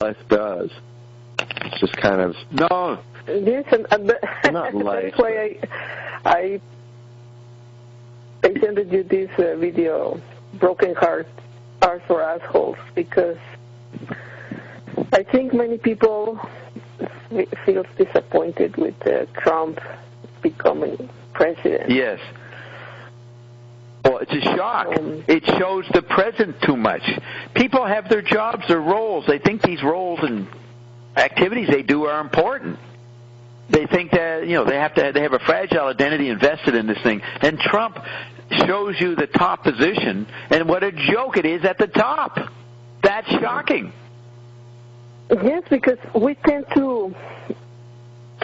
life does. It's just kind of Yes, not life. That's why I sent you this video, Broken Hearts Are for Assholes, because I think many people feel disappointed with Trump becoming president. Yes. Well, it's a shock. It shows the present too much. People have their jobs, their roles. They think these roles and activities they do are important. They think that they have a fragile identity invested in this thing. And Trump shows you the top position, and what a joke it is at the top. That's shocking. Yes, because we tend to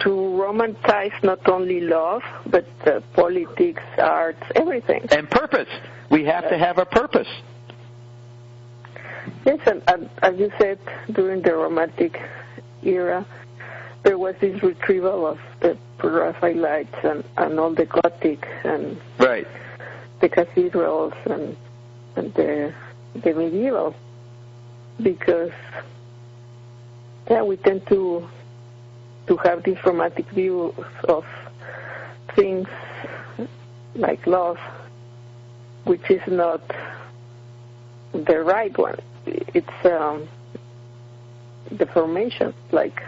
romanticize not only love, but politics, arts, everything. And purpose. We have to have a purpose. Yes, and as you said, during the Romantic era, there was this retrieval of the Raphaelites and all the Gothic and the cathedrals and the medieval, because we tend to have this romantic view of things like love, which is not the right one. It's deformation, like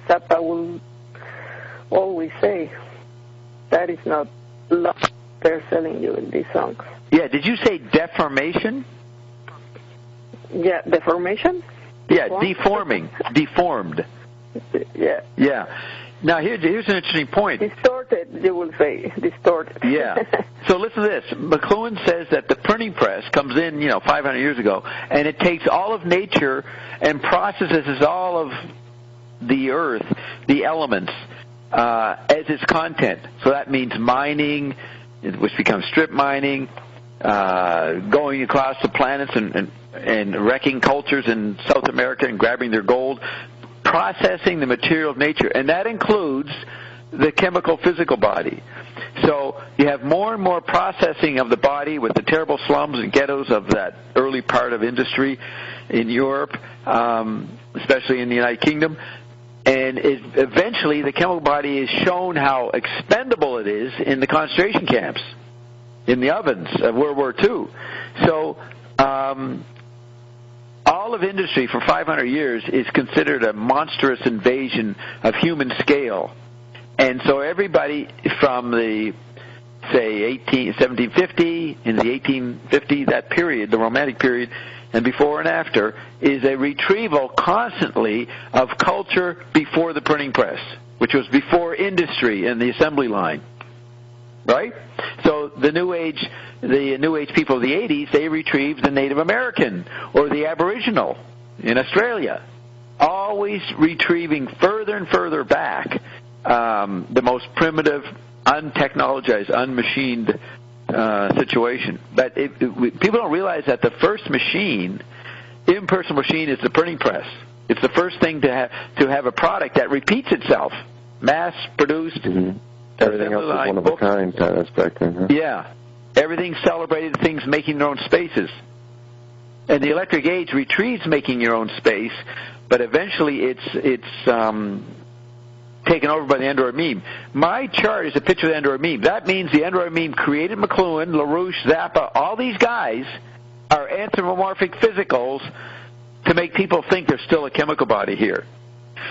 Zappa will always say. That is not love they're selling you in these songs. Yeah, did you say deformation? Yeah, deformation? Yeah, deforming. Deformed. Yeah. Yeah. Now, here's an interesting point. Distorted, you will say. Distorted. Yeah. So listen to this. McLuhan says that the printing press comes in, 500 years ago, and it takes all of nature and processes all of the earth, the elements, as its content. So that means mining, which becomes strip mining, going across the planets and wrecking cultures in South America and grabbing their gold, processing the material of nature, and that includes the chemical physical body. So you have more and more processing of the body with the terrible slums and ghettos of that early part of industry in Europe, especially in the United Kingdom. And eventually the chemical body is shown how expendable it is in the concentration camps, in the ovens of World War II. So all of industry for 500 years is considered a monstrous invasion of human scale. And so everybody from the, say, 1750, in the 1850, that period, the Romantic period, and before and after, is a retrieval constantly of culture before the printing press, which was before industry and the assembly line. Right? So the New Age people of the 80s, they retrieved the Native American or the Aboriginal in Australia, always retrieving further and further back the most primitive, untechnologized, unmachined situation. But people don't realize that the first machine, impersonal machine, is the printing press. It's the first thing to have a product that repeats itself, mass-produced. Mm-hmm. Everything else is one of a kind aspect. Mm-hmm. Yeah. Everything's celebrated, things making their own spaces. And the electric age retrieves making your own space, but eventually it's taken over by the Android meme. My chart is a picture of the Android meme. That means the Android meme created McLuhan, LaRouche, Zappa, all these guys are anthropomorphic physicals to make people think there's still a chemical body here.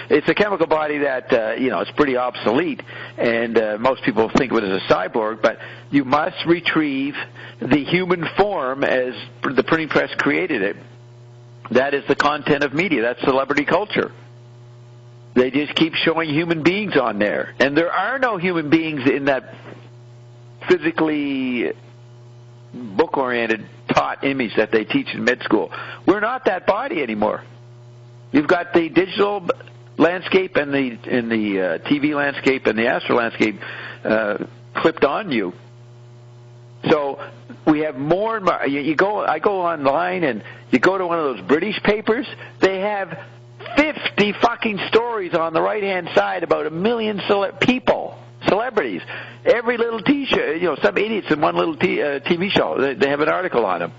It's a chemical body that, it's pretty obsolete, and most people think of it as a cyborg, but you must retrieve the human form as the printing press created it. That is the content of media. That's celebrity culture. They just keep showing human beings on there, and there are no human beings in that physically book-oriented taught image that they teach in med school. We're not that body anymore. You've got the digital landscape and the TV landscape and the astral landscape clipped on you. So we have more and more. I go online and you go to one of those British papers. They have 50 fucking stories on the right-hand side about 1 million celebrities. Every little T-shirt, some idiots in one little TV show. They have an article on them.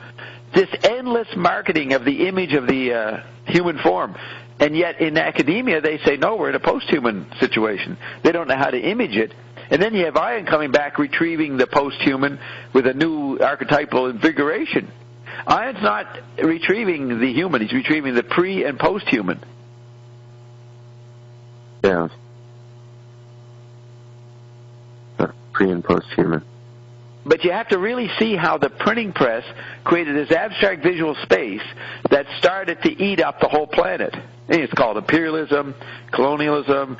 This endless marketing of the image of the human form. And yet in academia they say, no, we're in a post-human situation. They don't know how to image it. And then you have Ian coming back retrieving the post-human with a new archetypal invigoration. Ian's not retrieving the human, he's retrieving the pre- and post-human. Yeah. Pre- and post-human. But you have to really see how the printing press created this abstract visual space that started to eat up the whole planet. And it's called imperialism, colonialism,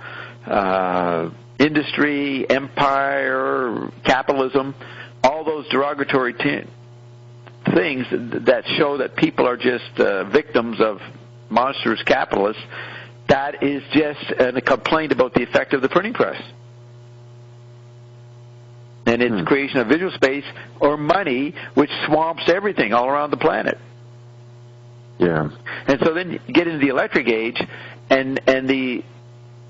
industry, empire, capitalism, all those derogatory things that show that people are just victims of monstrous capitalists. That is just a complaint about the effect of the printing press and its creation of visual space or money, which swamps everything all around the planet. Yeah. And so then you get into the electric age, and the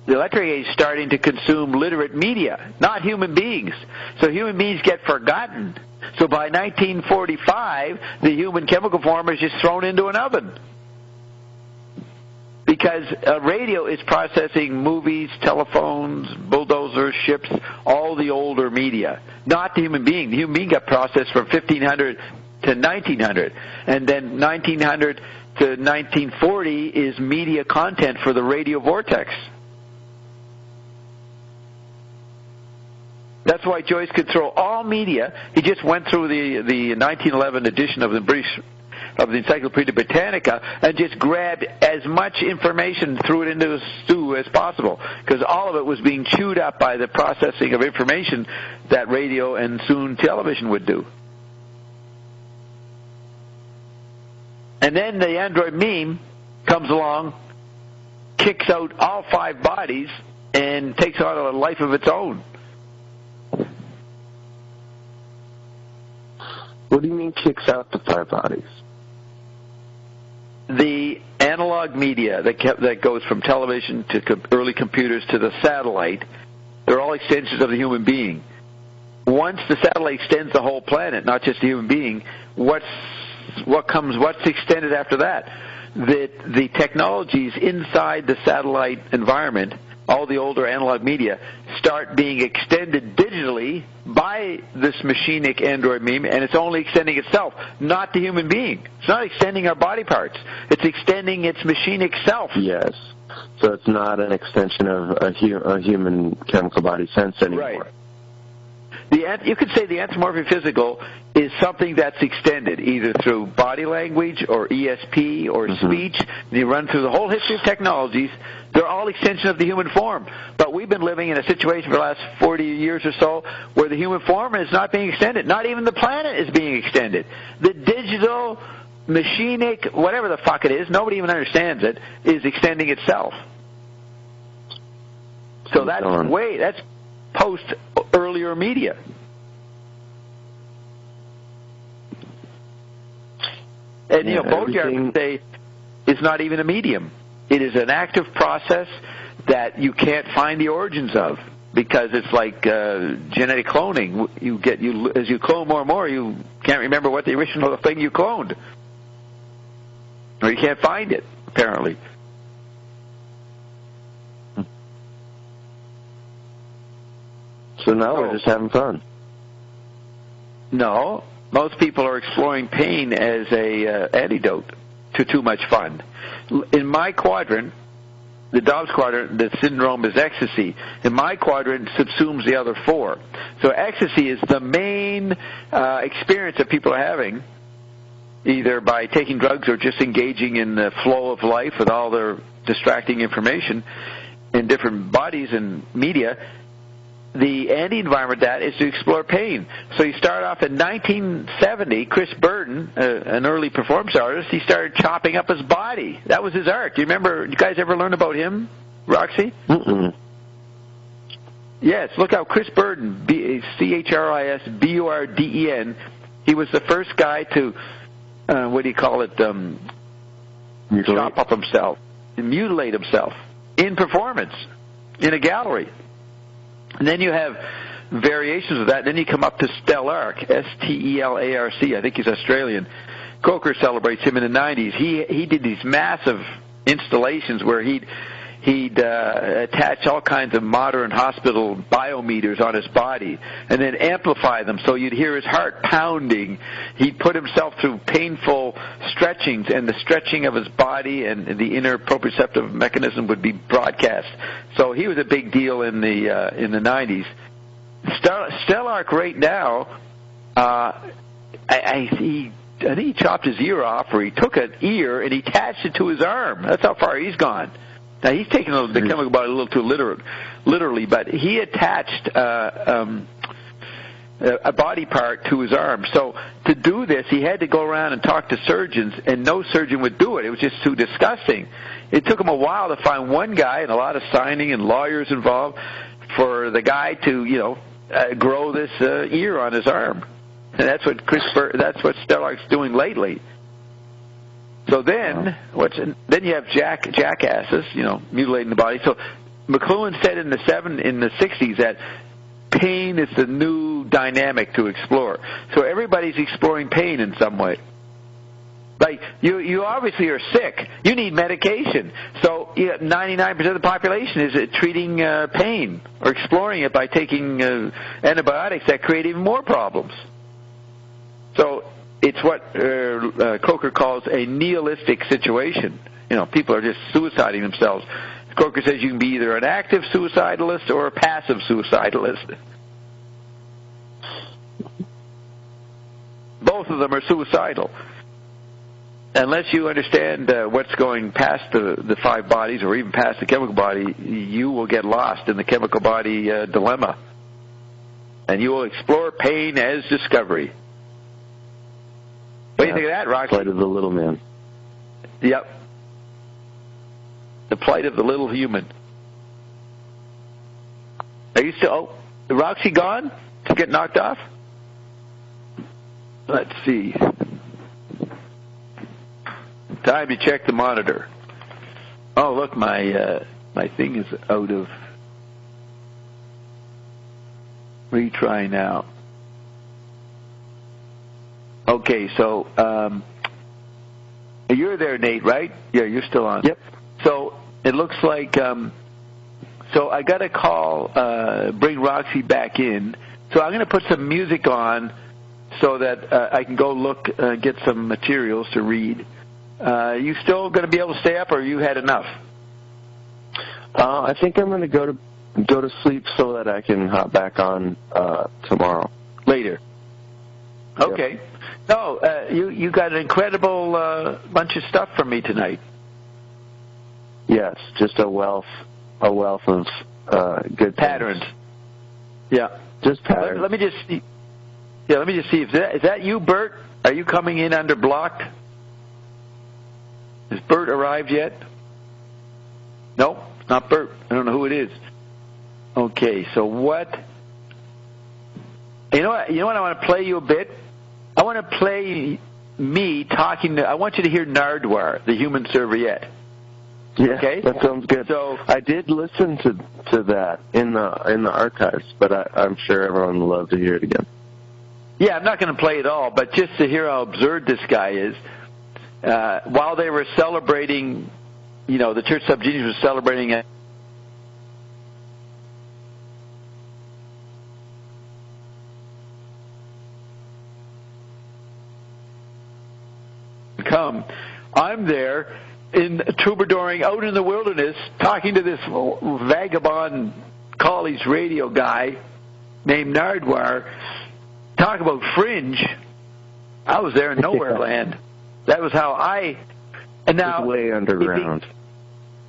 electric age is starting to consume literate media, not human beings. So human beings get forgotten. So by 1945, the human chemical form is just thrown into an oven. Because radio is processing movies, telephones, bulldozers, ships, all the older media, not the human being. The human being got processed from 1500 to 1900, and then 1900 to 1940 is media content for the radio vortex. That's why Joyce could throw all media. He just went through the 1911 edition of the Encyclopedia Britannica and just grabbed as much information, threw it into a stew as possible, because all of it was being chewed up by the processing of information that radio and soon television would do. And then the android meme comes along, kicks out all 5 bodies, and takes on a life of its own. What do you mean kicks out the 5 bodies? The analog media that goes from television to early computers to the satellite, they're all extensions of the human being. Once the satellite extends the whole planet, not just the human being, what's extended after that? The technologies inside the satellite environment, all the older analog media, start being extended digitally by this machinic android meme, and it's only extending itself, not the human being. It's not extending our body parts. It's extending its machinic self. Yes. So it's not an extension of a human chemical body sense anymore. Right. You could say the anthropomorphic physical is something that's extended, either through body language or ESP or speech. You run through the whole history of technologies. They're all extension of the human form. But we've been living in a situation for the last 40 years or so where the human form is not being extended. Not even the planet is being extended. The digital, machinic, whatever the fuck it is, nobody even understands it, is extending itself. So that's post-earlier media. And, Baudrillard would say it's not even a medium. It is an active process that you can't find the origins of, because it's like genetic cloning. As you clone more and more, you can't remember what the original thing you cloned. Or you can't find it, apparently. So now we're just having fun. No, most people are exploring pain as a antidote to too much fun. In my quadrant, the Dobbs quadrant, the syndrome is ecstasy. In my quadrant, subsumes the other 4. So ecstasy is the main experience that people are having, either by taking drugs or just engaging in the flow of life with all their distracting information in different bodies and media. The anti-environment that is to explore pain. So you start off in 1970, Chris Burden, an early performance artist, he started chopping up his body. That was his art. Do you remember, you guys ever learn about him, Roxy? Mm-mm. Yes, look out, Chris Burden, ChrisBurden. He was the first guy to, chop up himself, mutilate himself in performance, in a gallery. And then you have variations of that. Then you come up to Stellarc, Stelarc. I think he's Australian. Coker celebrates him in the 90s. He did these massive installations where he'd attach all kinds of modern hospital biometers on his body and then amplify them so you'd hear his heart pounding. He'd put himself through painful stretchings, and the stretching of his body and the inner proprioceptive mechanism would be broadcast. So he was a big deal in the 90s. Stellark right now, I think he chopped his ear off, or he took an ear and he attached it to his arm. That's how far he's gone. Now, he's taken the chemical body a little too literally, but he attached a body part to his arm. So to do this, he had to go around and talk to surgeons, and no surgeon would do it. It was just too disgusting. It took him a while to find one guy, and a lot of signing and lawyers involved, for the guy to, grow this ear on his arm. And that's what Stellark's doing lately. So then, then you have jackasses, mutilating the body. So McLuhan said in the 60s that pain is the new dynamic to explore. So everybody's exploring pain in some way. Like, you obviously are sick. You need medication. So 99% of the population is treating pain or exploring it by taking antibiotics that create even more problems. So it's what Croker calls a nihilistic situation. People are just suiciding themselves. Croker says you can be either an active suicidalist or a passive suicidalist. Both of them are suicidal. Unless you understand what's going past the five bodies or even past the chemical body, you will get lost in the chemical body dilemma. And you will explore pain as discovery. What do you think of that, Roxy? Plight of the little man. Yep. The plight of the little human. Are you still... Oh, Roxy gone? Did you get knocked off? Let's see. Time to check the monitor. Oh, look, my thing is out of... Retry now. Okay, so you're there, Nate, right? Yeah, you're still on. Yep. So it looks like... so I got to call, bring Roxy back in. So I'm going to put some music on so that I can go look, get some materials to read. You still going to be able to stay up, or you had enough? I think I'm going to go to sleep so that I can hop back on tomorrow. Later. Okay. Yep. No, you got an incredible bunch of stuff from me tonight. Yes, just a wealth of good patterns. Things. Yeah, just patterns. Let me just see. Yeah, let me just see. Is that you, Bert? Are you coming in under blocked? Has Bert arrived yet? No, it's not Bert. I don't know who it is. Okay, so what? You know what? I want to play you a bit. I want to play me talking. I want you to hear Nardwuar, the human serviette. Yeah, okay? That sounds good. So I did listen to that in the archives, but I'm sure everyone would love to hear it again. Yeah, I'm not going to play it all, but just to hear how absurd this guy is. While they were celebrating, the Church Subgenius was celebrating it. I'm there in troubadouring out in the wilderness talking to this vagabond college radio guy named Nardwuar. Talk about fringe. I was there in nowhere land. That was how I... And now, it was way underground.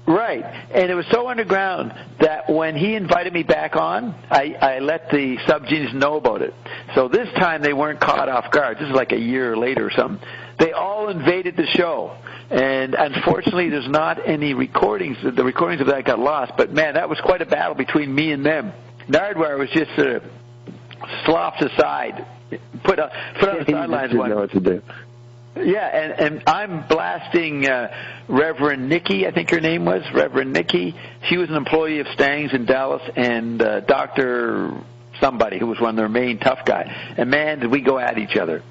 Right. And it was so underground that when he invited me back on, I let the Subgenius know about it. So this time they weren't caught off guard. This is like a year later or something. They all invaded the show. And unfortunately, there's not any recordings. The recordings of that got lost. But, man, that was quite a battle between me and them. Nardwuar was just sloughed aside, put on the sidelines. He didn't know what to do. Yeah, and I'm blasting Reverend Nikki, I think her name was, Reverend Nikki. She was an employee of Stang's in Dallas, and Dr. somebody who was one of their main tough guys. And, man, did we go at each other.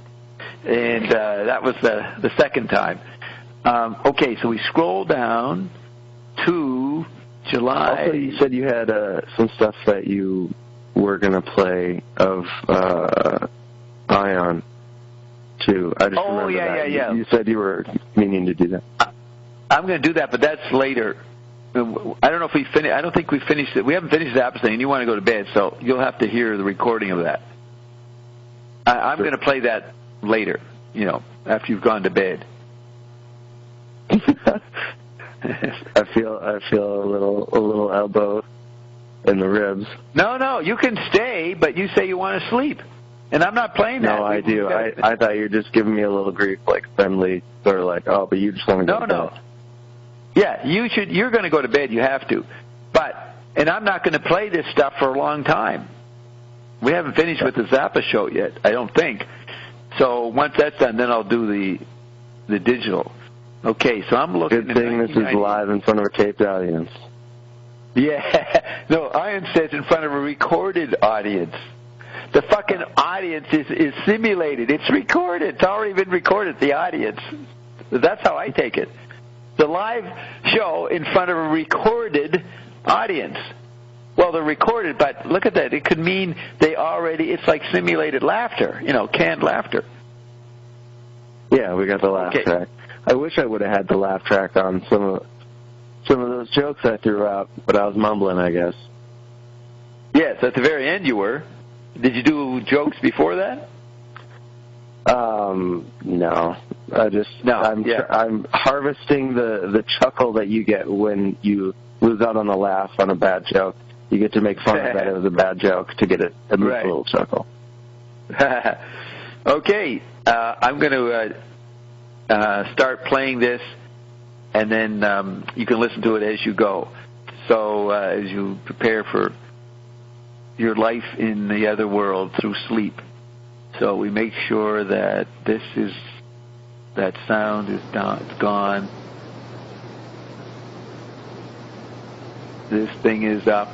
And that was the second time. Okay, so we scroll down to July. Also, you said you had some stuff that you were going to play of Ion, too. I just remember that. Yeah. You said you were meaning to do that. I'm going to do that, but that's later. I don't know if we finished. I don't think we finished it. We haven't finished the episode, and you want to go to bed, so you'll have to hear the recording of that. I'm going to play that later, after you've gone to bed. I feel a little elbow in the ribs. No, you can stay, but you say you want to sleep, and I'm not playing that. No, I do. I thought you were just giving me a little grief, like friendly, sort of like, but you just want to go to bed. No. Yeah, you're going to go to bed. You have to, and I'm not going to play this stuff for a long time. We haven't finished with the Zappa show yet, I don't think. So once that's done, then I'll do the digital. Okay, so I'm looking. Good thing this is live in front of a taped audience. Yeah, no, Ian says in front of a recorded audience. The fucking audience is simulated. It's recorded. It's already been recorded, the audience. That's how I take it. The live show in front of a recorded audience. Well, they're recorded, but look at that. It could mean it's like simulated laughter, canned laughter. Yeah, we got the laugh track. I wish I would have had the laugh track on some of those jokes I threw out, but I was mumbling, I guess. Yes, at the very end you were. Did you do jokes before that? No. I'm harvesting the chuckle that you get when you lose out on a laugh on a bad joke. You get to make fun of that as a bad joke to get at least a little chuckle. Okay, I'm going to start playing this, and then you can listen to it as you go. So as you prepare for your life in the other world through sleep. So we make sure that that sound is gone. This thing is up.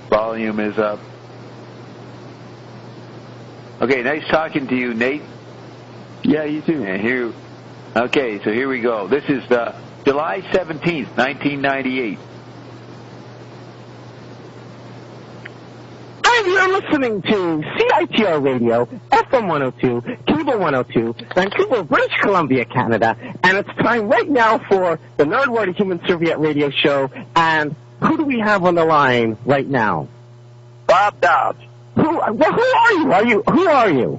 Volume is up. Okay, nice talking to you, Nate. Yeah, you too. And okay, so here we go. This is July 17th, 1998. You're listening to CITR Radio, FM 102, Cable 102, Vancouver, British Columbia, Canada, and it's time right now for the Nerdwar Human Soviet Radio Show. And who do we have on the line right now? Bob Dobbs. Who are you? Who are you?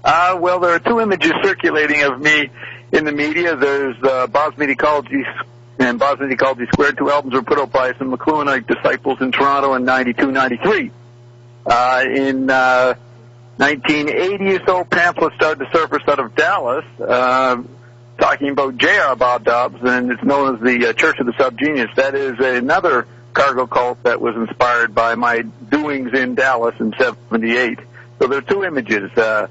Well, there are two images circulating of me in the media. There's Bob's Medicology and Bob's Medicology Squared. Two albums were put out by some McLuhanite disciples in Toronto in 92, 93. In 1980 or so, pamphlets started to surface out of Dallas talking about J.R. Bob Dobbs, and it's known as the Church of the Subgenius. That is another cargo cult that was inspired by my doings in Dallas in 78. So there are two images, J.R.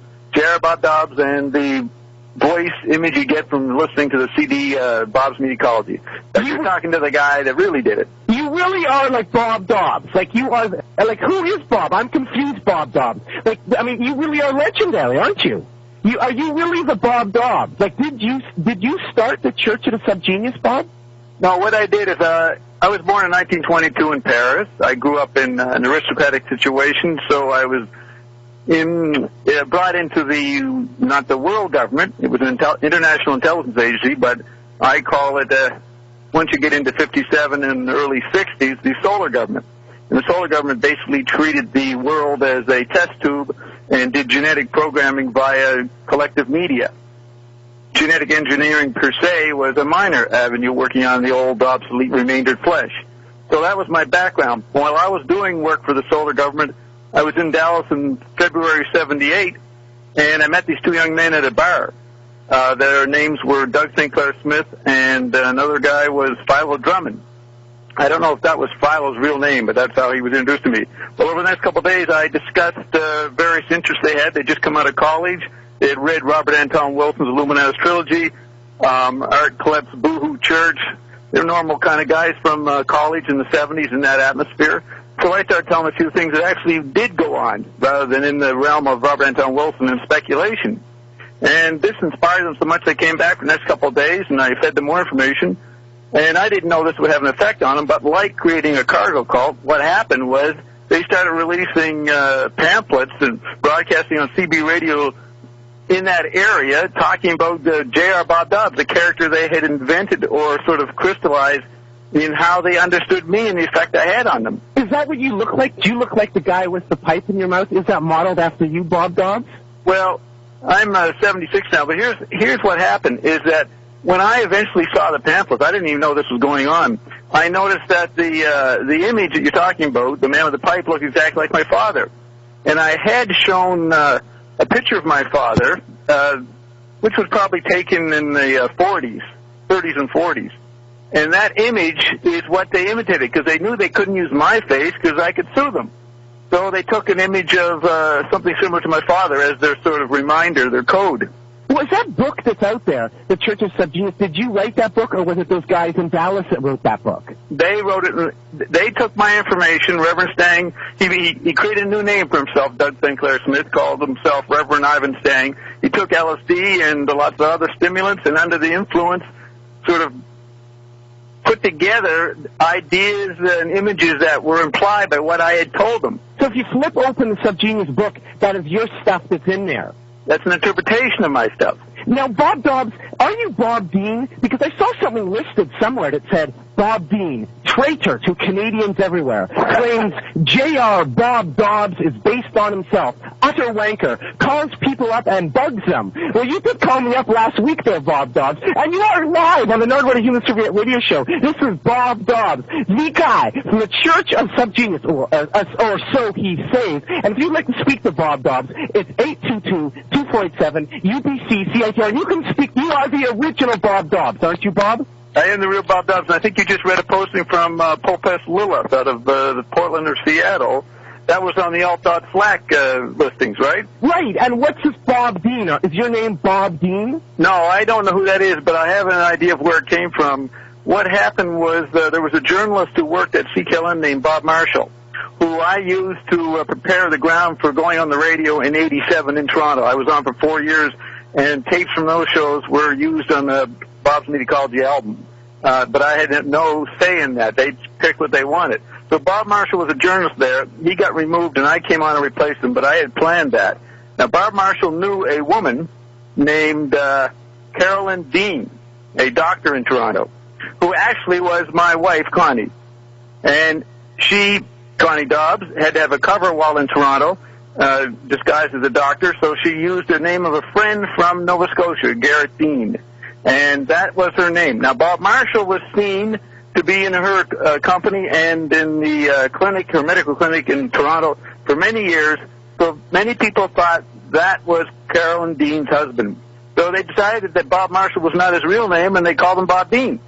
Bob Dobbs and the voice image you get from listening to the CD, Bob's Medicology. You're talking to the guy that really did it. You really are like Bob Dobbs. Like, you are, like, who is Bob? I'm confused, Bob Dobbs. Like, I mean, you really are legendary, aren't you? Are you really the Bob Dobbs? Like, did you start the Church of the Subgenius, Bob? No, what I did is, I was born in 1922 in Paris. I grew up in an aristocratic situation, so I was brought into not the world government. It was an international intelligence agency, but I call it, once you get into 57 and the early 60s, the solar government. And the solar government basically treated the world as a test tube and did genetic programming via collective media. Genetic engineering per se was a minor avenue working on the old obsolete remaindered flesh. So that was my background. While I was doing work for the solar government, I was in Dallas in February 78, and I met these two young men at a bar. Their names were Doug St. Clair Smith, and another guy was Philo Drummond. I don't know if that was Philo's real name, but that's how he was introduced to me. Well, over the next couple of days, I discussed various interests they had. They'd just come out of college. They had read Robert Anton Wilson's Illuminatus Trilogy, Art Klepp's Boohoo Church. They're normal kind of guys from college in the 70s in that atmosphere. So I started telling them a few things that actually did go on, rather than in the realm of Robert Anton Wilson and speculation. And this inspired them so much they came back for the next couple of days, and I fed them more information. And I didn't know this would have an effect on them, but like creating a cargo cult, what happened was they started releasing pamphlets and broadcasting on CB radio in that area, talking about the J.R. Bob Dobbs, the character they had invented or sort of crystallized in how they understood me and the effect I had on them. Is that what you look like? Do you look like the guy with the pipe in your mouth? Is that modeled after you, Bob Dobbs? Well, I'm 76 now, but here's what happened, is that when I eventually saw the pamphlets, I didn't even know this was going on. I noticed that the image that you're talking about, the man with the pipe, looked exactly like my father. And I had shown a picture of my father, which was probably taken in the 30s and 40s. And that image is what they imitated, because they knew they couldn't use my face because I could sue them. So they took an image of something similar to my father as their sort of reminder, their code. Was that book that's out there, The Church of Subgenius, did you write that book, or was it those guys in Dallas that wrote that book? They wrote it. They took my information. Reverend Stang, he created a new name for himself, Doug Sinclair Smith, called himself Reverend Ivan Stang. He took LSD and lots of other stimulants, and under the influence, sort of put together ideas and images that were implied by what I had told them. So if you flip open the Subgenius book, that is your stuff that's in there. That's an interpretation of my stuff. Now, Bob Dobbs, are you Bob Dean? Because I saw something listed somewhere that said, Bob Dean, traitor to Canadians everywhere, claims J.R. Bob Dobbs is based on himself, utter wanker, calls people up and bugs them. Well, you did call me up last week there, Bob Dobbs, and you are live on the Nerdwater Human Soviet radio show. This is Bob Dobbs, the guy from the Church of Subgenius, or so he says. And if you'd like to speak to Bob Dobbs, it's 822-2487-UBC-CITR, and you can speak. You are the original Bob Dobbs, aren't you, Bob? I am the real Bob Dobbs, and I think you just read a posting from Popes Lilith out of Portland or Seattle. That was on the alt.slack listings, right? Right, and what's this Bob Dean? Is your name Bob Dean? No, I don't know who that is, but I have an idea of where it came from. What happened was there was a journalist who worked at CKLN named Bob Marshall, who I used to prepare the ground for going on the radio in '87 in Toronto. I was on for 4 years, and tapes from those shows were used on the Bob's Medicology album. But I had no say in that. They picked what they wanted. So Bob Marshall was a journalist there. He got removed, and I came on and replaced him, but I had planned that. Now, Bob Marshall knew a woman named Carolyn Dean, a doctor in Toronto, who actually was my wife, Connie. And she, Connie Dobbs, had to have a cover while in Toronto, disguised as a doctor, so she used the name of a friend from Nova Scotia, Garrett Dean. And that was her name. Now, Bob Marshall was seen to be in her company and in the clinic, her medical clinic in Toronto for many years. So many people thought that was Carolyn Dean's husband. So they decided that Bob Marshall was not his real name, and they called him Bob Dean.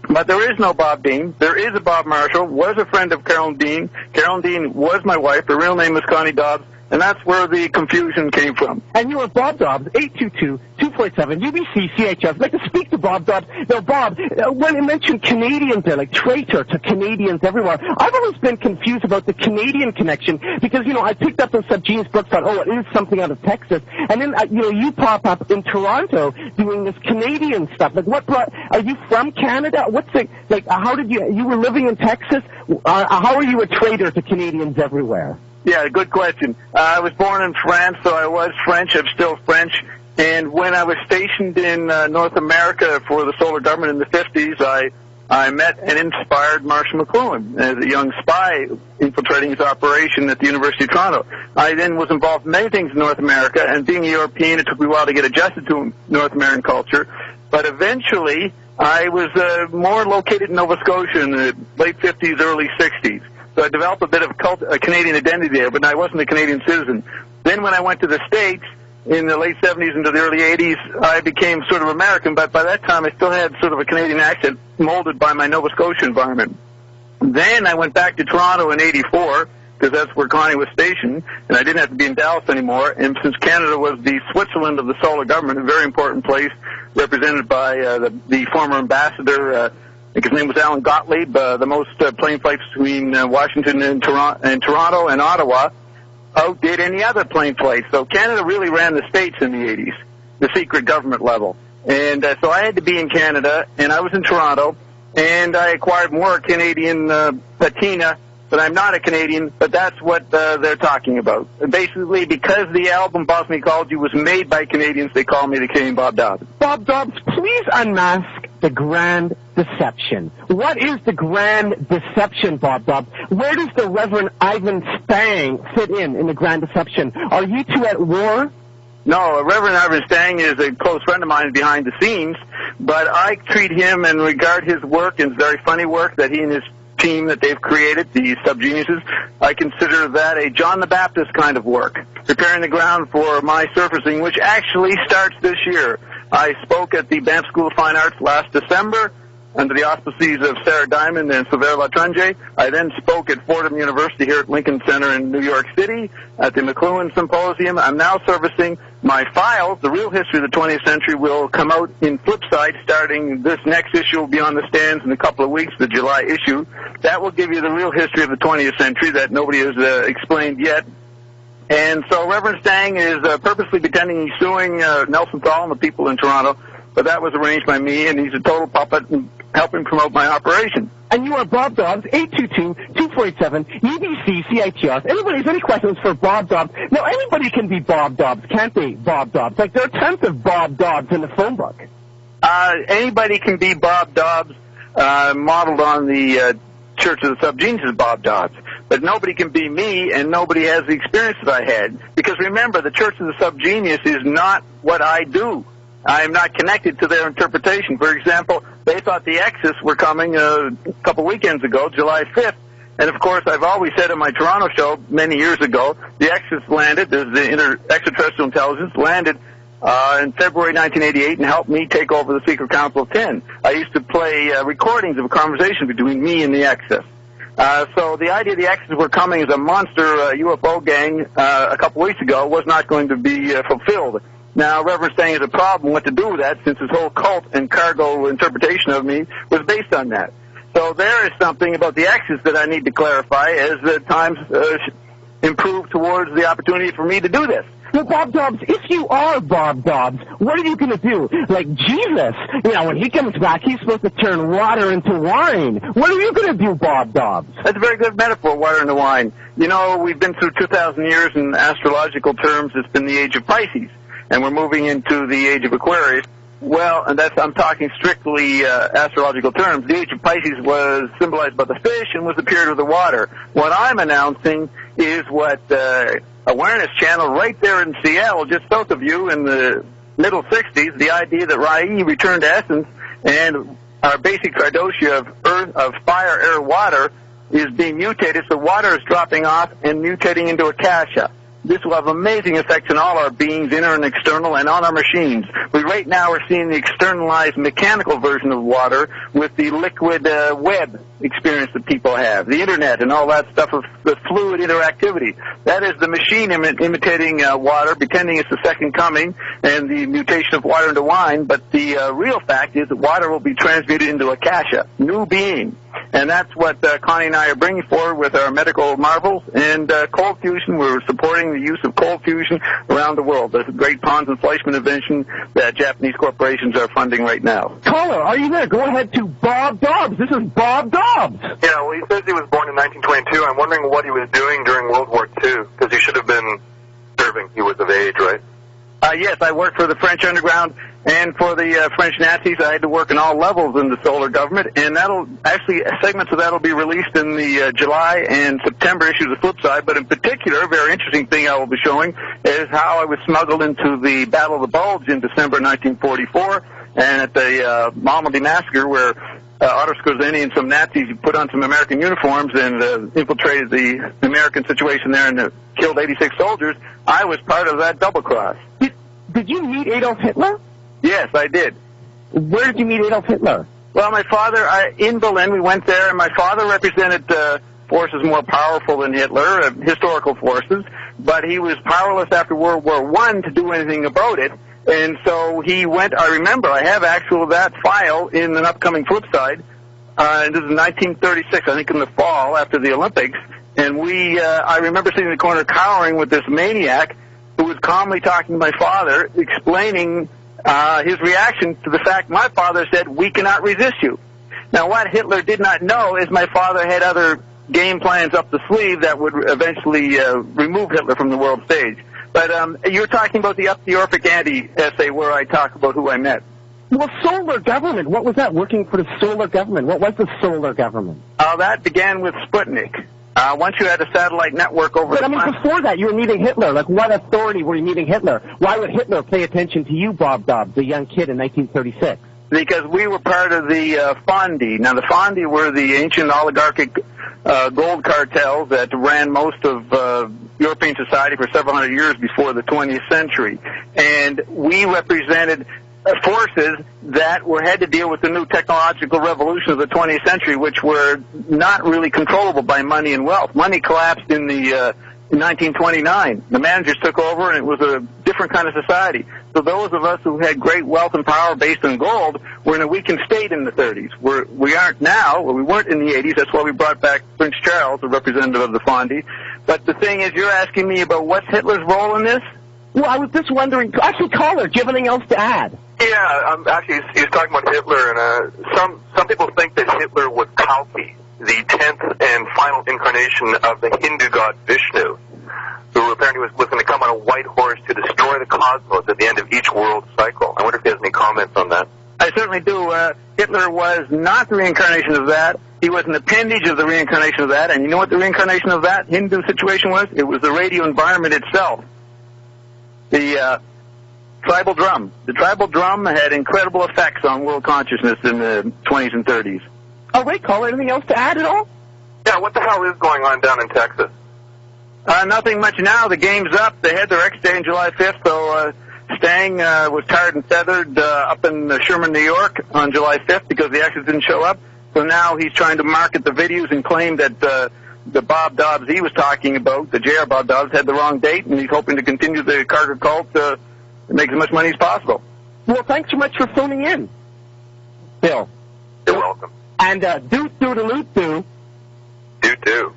But there is no Bob Dean. There is a Bob Marshall, was a friend of Carolyn Dean. Carolyn Dean was my wife. Her real name is Connie Dobbs. And that's where the confusion came from. And you were Bob Dobbs, 822-247-UBC-CHF. I'd like to speak to Bob Dobbs. Now, Bob, when you mentioned Canadians there, like traitor to Canadians everywhere, I've always been confused about the Canadian connection because, I picked up those Subgenius books, thought, it is something out of Texas. And then, you pop up in Toronto doing this Canadian stuff. Like, are you from Canada? How did you were living in Texas? How are you a traitor to Canadians everywhere? Yeah, good question. I was born in France, so I was French. I'm still French. And when I was stationed in North America for the Solar Government in the 50s, I met and inspired Marshall McLuhan as a young spy infiltrating his operation at the University of Toronto. I then was involved in many things in North America, and being a European, it took me a while to get adjusted to North American culture. But eventually, I was more located in Nova Scotia in the late 50s, early 60s. So I developed a bit of a Canadian identity there, but I wasn't a Canadian citizen. Then when I went to the States in the late 70s into the early 80s, I became sort of American, but by that time I still had sort of a Canadian accent molded by my Nova Scotia environment. Then I went back to Toronto in '84, because that's where Connie was stationed, and I didn't have to be in Dallas anymore. And since Canada was the Switzerland of the Solar Government, a very important place, represented by the former ambassador, I think his name was Alan Gottlieb, the most plane flights between Washington and Toronto and Ottawa outdid any other plane flight. So Canada really ran the States in the 80s. the secret government level. And so I had to be in Canada, and I was in Toronto, and I acquired more Canadian patina, but I'm not a Canadian, but that's what they're talking about. Basically, because the album Boss Me Called You was made by Canadians, they call me the Canadian Bob Dobbs. Bob Dobbs, please unmask the grand deception. What is the grand deception, Bob Dobbs? Where does the Reverend Ivan Stang fit in the grand deception? Are you two at war? No, Reverend Ivan Stang is a close friend of mine behind the scenes, but I treat him and regard his work and very funny work that he and his team that they've created, the Subgeniuses, I consider that a John the Baptist kind of work, preparing the ground for my surfacing, which actually starts this year. I spoke at the Banff School of Fine Arts last December under the auspices of Sarah Diamond and Sylvain Latrange. I then spoke at Fordham University here at Lincoln Center in New York City at the McLuhan Symposium. I'm now servicing my files. The Real History of the 20th Century will come out in Flipside starting this next issue will be on the stands in a couple of weeks, the July issue. That will give you the real history of the 20th century that nobody has explained yet. And so Reverend Stang is purposely pretending he's suing Nelson Thal and the people in Toronto, but that was arranged by me, and he's a total puppet and helping promote my operation. And you are Bob Dobbs, 822-2487, UBC CITR. If anybody has any questions for Bob Dobbs, now anybody can be Bob Dobbs, can't they, Bob Dobbs? Like, there are tons of Bob Dobbs in the phone book. Anybody can be Bob Dobbs, modeled on the Church of the Subgeniuses Bob Dobbs. But nobody can be me, and nobody has the experience that I had. Because remember, the Church of the Subgenius is not what I do. I am not connected to their interpretation. For example, they thought the Exes were coming a couple weekends ago, July 5th. And, of course, I've always said in my Toronto show many years ago, the Exes landed, the extraterrestrial intelligence landed in February 1988 and helped me take over the Secret Council of 10. I used to play recordings of a conversation between me and the Exes. So the idea the Exes were coming as a monster UFO gang a couple weeks ago was not going to be fulfilled. Now, Reverend Stang has a problem what to do with that, since his whole cult and cargo interpretation of me was based on that. So there is something about the Exes that I need to clarify as the times improve towards the opportunity for me to do this. Well, Bob Dobbs, if you are Bob Dobbs, what are you going to do? Like Jesus, when he comes back, he's supposed to turn water into wine. What are you going to do, Bob Dobbs? That's a very good metaphor, water into wine. We've been through 2,000 years in astrological terms. It's been the age of Pisces, and we're moving into the age of Aquarius. Well, and I'm talking strictly astrological terms. The age of Pisces was symbolized by the fish and was the period of the water. What I'm announcing is what Awareness Channel right there in Seattle, just south of you in the middle 60s, the idea that Rai returned to essence and our basic tridoshia of earth, of fire, air, water is being mutated, so water is dropping off and mutating into akasha. This will have amazing effects on all our beings, inner and external, and on our machines. We right now are seeing the externalized mechanical version of water with the liquid web experience that people have, the internet and all that stuff of the fluid interactivity. That is the machine imitating water, pretending it's the second coming, and the mutation of water into wine. But the real fact is that water will be transmuted into akasha, new being. And that's what Connie and I are bringing forward with our medical marvels. And cold fusion, we're supporting the use of cold fusion around the world. There's a great Pons and Fleischmann invention that Japanese corporations are funding right now. Caller, are you there? Go ahead to Bob Dobbs. This is Bob Dobbs. Yeah, well, he says he was born in 1922. I'm wondering what he was doing during World War II, because he should have been serving. He was of age, right? Yes, I worked for the French underground and for the French Nazis. I had to work in all levels in the solar government, and segments of that will be released in the July and September issues of Flipside. But in particular, a very interesting thing I will be showing is how I was smuggled into the Battle of the Bulge in December 1944, and at the Malmedy Massacre, where Otto Skorzeny and some Nazis put on some American uniforms and infiltrated the American situation there and killed 86 soldiers. I was part of that double cross. Did you meet Adolf Hitler? Yes, I did. Where did you meet Adolf Hitler? Well, my father, in Berlin, we went there, and my father represented forces more powerful than Hitler, historical forces, but he was powerless after World War I to do anything about it. And so he went, I remember, I have that file in an upcoming Flipside. This is 1936, I think in the fall after the Olympics. And I remember sitting in the corner cowering with this maniac who was calmly talking to my father, explaining his reaction to the fact my father said, "We cannot resist you." Now, what Hitler did not know is my father had other game plans up the sleeve that would eventually remove Hitler from the world stage. But you're talking about the Up the Orphic Ante essay where I talk about who I met. Well, solar government, what was that, working for the solar government? What was the solar government? That began with Sputnik. Once you had a satellite network over But, I mean, before that, you were meeting Hitler. Like, what authority were you meeting Hitler? Why would Hitler pay attention to you, Bob Dobbs, the young kid in 1936? Because we were part of the Fondi. Now, the Fondi were the ancient oligarchic gold cartels that ran most of European society for several hundred years before the 20th century. And we represented forces that had to deal with the new technological revolution of the 20th century, which were not really controllable by money and wealth. Money collapsed in 1929. The managers took over, and it was a different kind of society. So those of us who had great wealth and power based on gold were in a weakened state in the 30s. We aren't now, or we weren't in the 80s. That's why we brought back Prince Charles, the representative of the Fondi. But the thing is, you're asking me about what's Hitler's role in this? Well, I was just wondering. Actually, caller, do you have anything else to add? Yeah, actually, he's talking about Hitler, and some people think that Hitler was Kalki, the 10th and final incarnation of the Hindu god Vishnu, who apparently was going to come on a white horse to destroy the cosmos at the end of each world cycle. I wonder if he has any comments on that. I certainly do. Hitler was not the reincarnation of that. He was an appendage of the reincarnation of that. And you know what the reincarnation of that Hindu situation was? It was the radio environment itself. The tribal drum. The tribal drum had incredible effects on world consciousness in the 20s and 30s. Oh, wait, caller, anything else to add at all? Yeah, what the hell is going on down in Texas? Nothing much now. The game's up. They had their X-Day on July 5th, so Stang was tarred and feathered up in Sherman, New York on July 5th because the actors didn't show up. So now he's trying to market the videos and claim that the Bob Dobbs he was talking about, the J.R. Bob Dobbs, had the wrong date, and he's hoping to continue the Carter cult to make as much money as possible. Well, thanks so much for phoning in, Bill. You're welcome. And do-do-do-do-do. Do-do.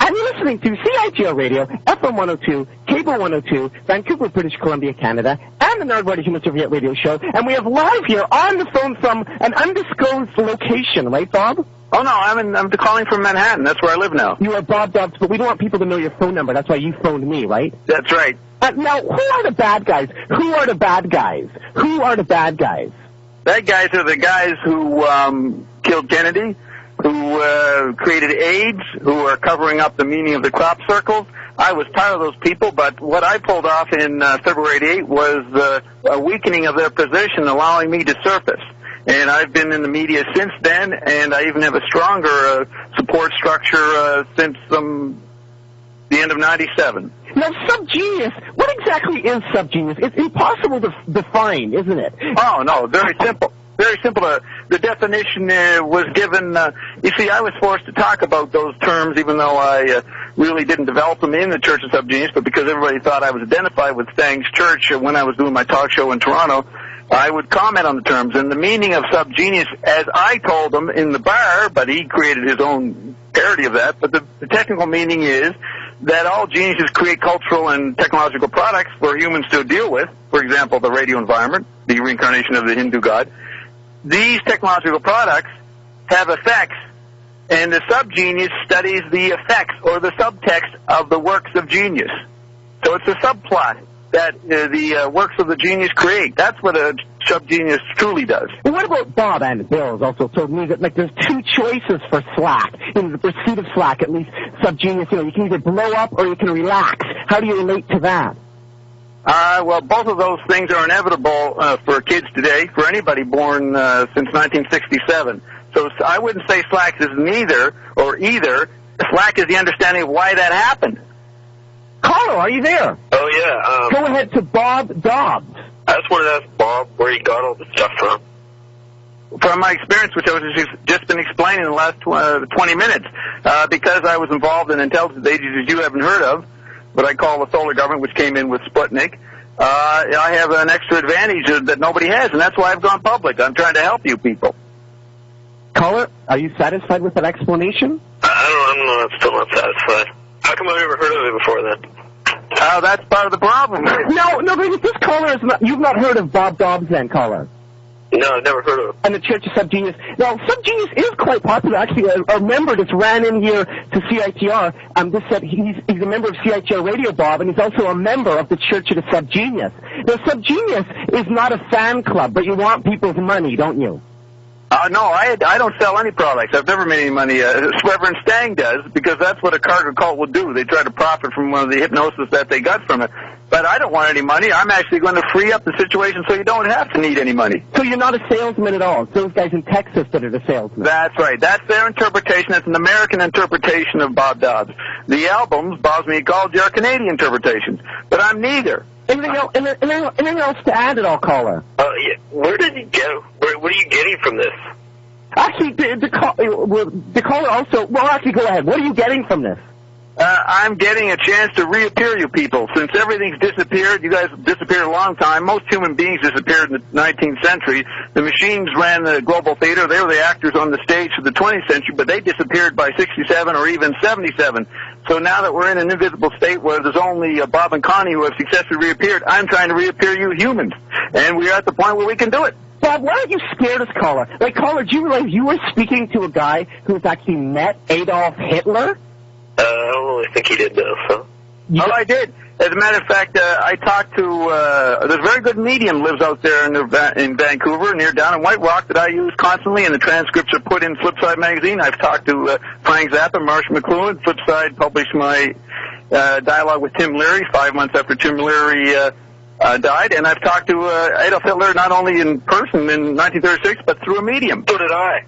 And you're listening to CITR Radio, FM 102, Cable 102, Vancouver, British Columbia, Canada, and the Nardwuar Human Serviette Radio Show. And we have live here on the phone from an undisclosed location, right, Bob? Oh, no, I'm calling from Manhattan. That's where I live now. You are Bob Dobbs, but we don't want people to know your phone number. That's why you phoned me, right? That's right. Now, who are the bad guys? Who are the bad guys? Who are the bad guys? Bad guys are the guys who killed Kennedy, who created AIDS, who are covering up the meaning of the crop circles. I was part of those people, but what I pulled off in February 88 was a weakening of their position, allowing me to surface. And I've been in the media since then, and I even have a stronger support structure since the end of 97. Now, subgenius, what exactly is subgenius? It's impossible to define, isn't it? Oh, no, very simple. Very simple. The definition was given, you see, I was forced to talk about those terms even though I really didn't develop them in the Church of Subgenius, but because everybody thought I was identified with Stang's Church when I was doing my talk show in Toronto, I would comment on the terms. And the meaning of subgenius, as I told him in the bar, but he created his own parody of that, but the technical meaning is that all geniuses create cultural and technological products for humans to deal with, for example, the radio environment, the reincarnation of the Hindu god. These technological products have effects, and the subgenius studies the effects or the subtext of the works of genius. So it's a subplot that the works of the genius create. That's what a subgenius truly does. Well, what about Bob and Bill has also told me that, like, there's two choices for slack. In the pursuit of slack, at least subgenius, you can either blow up or you can relax. How do you relate to that? Well, both of those things are inevitable for kids today, for anybody born since 1967. So I wouldn't say slack is neither or either. Slack is the understanding of why that happened. Caller, are you there? Oh, yeah. Go ahead to Bob Dobbs. I just wanted to ask Bob where he got all this stuff from. From my experience, which I was just been explaining in the last 20 minutes, because I was involved in intelligence agencies you haven't heard of, what I call the solar government, which came in with Sputnik, I have an extra advantage that nobody has, and that's why I've gone public. I'm trying to help you people. Caller, are you satisfied with that explanation? I don't know. I'm still not satisfied. How come I've never heard of it before then? Oh, that's part of the problem. No, but this caller is not, you've not heard of Bob Dobbs then, caller? No, I've never heard of him. And the Church of Subgenius. Now, Subgenius is quite popular. Actually, a member just ran in here to CITR. Just said he's a member of CITR Radio, Bob, and he's also a member of the Church of the Subgenius. Now, Subgenius is not a fan club, but you want people's money, don't you? No, I don't sell any products. I've never made any money. Reverend Stang does, because that's what a cargo cult will do. They try to profit from one of the hypnosis that they got from it. But I don't want any money. I'm actually going to free up the situation so you don't have to need any money. So you're not a salesman at all. It's those guys in Texas that are the salesmen. That's right. That's their interpretation. It's an American interpretation of Bob Dobbs. The albums, Bob's Ecology, are Canadian interpretations. But I'm neither. Anything else to add at all, caller? Yeah. Where did you go? What are you getting from this? Actually, the caller also... Well, actually, go ahead. What are you getting from this? I'm getting a chance to reappear you people. Since everything's disappeared, you guys disappeared a long time. Most human beings disappeared in the 19th century. The machines ran the global theater. They were the actors on the stage for the 20th century, but they disappeared by 67 or even 77. So now that we're in an invisible state where there's only Bob and Connie who have successfully reappeared, I'm trying to reappear you humans. And we're at the point where we can do it. Bob, why aren't you scared as caller? Like, caller, do you realize you were speaking to a guy who's actually met Adolf Hitler? I don't really think he did, though, so. Oh, I did. As a matter of fact, I talked to, there's a very good medium lives out there in Vancouver, near down in White Rock, that I use constantly, and the transcripts are put in Flipside magazine. I've talked to Frank Zappa, Marshall McLuhan. Flipside published my dialogue with Tim Leary 5 months after Tim Leary died, and I've talked to Adolf Hitler not only in person in 1936, but through a medium. So did I.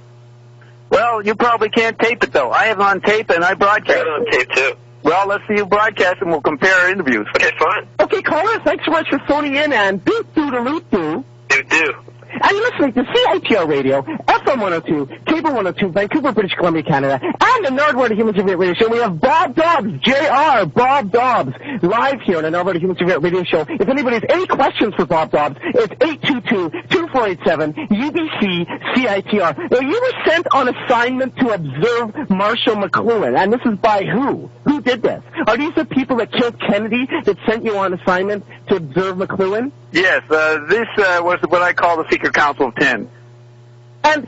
Well, you probably can't tape it, though. I have it on tape, and I broadcast it. I have it on tape, too. Well, let's see you broadcast, and we'll compare interviews. Okay, fine. Okay, caller, thanks so much for phoning in, and doot-doodle-oot-doo. Do. And you're listening to CITR Radio, FM 102, Cable 102, Vancouver, British Columbia, Canada, and the Nerdword Human Serviette Radio Show. We have Bob Dobbs, Jr., Bob Dobbs, live here on the Nerdword Human Serviette Radio Show. If anybody has any questions for Bob Dobbs, it's 822-2487-UBC-CITR. Now, you were sent on assignment to observe Marshall McLuhan, and this is by who? Who did this? Are these the people that killed Kennedy that sent you on assignment to observe McLuhan? Yes, this was what I call the Secret Council of 10. And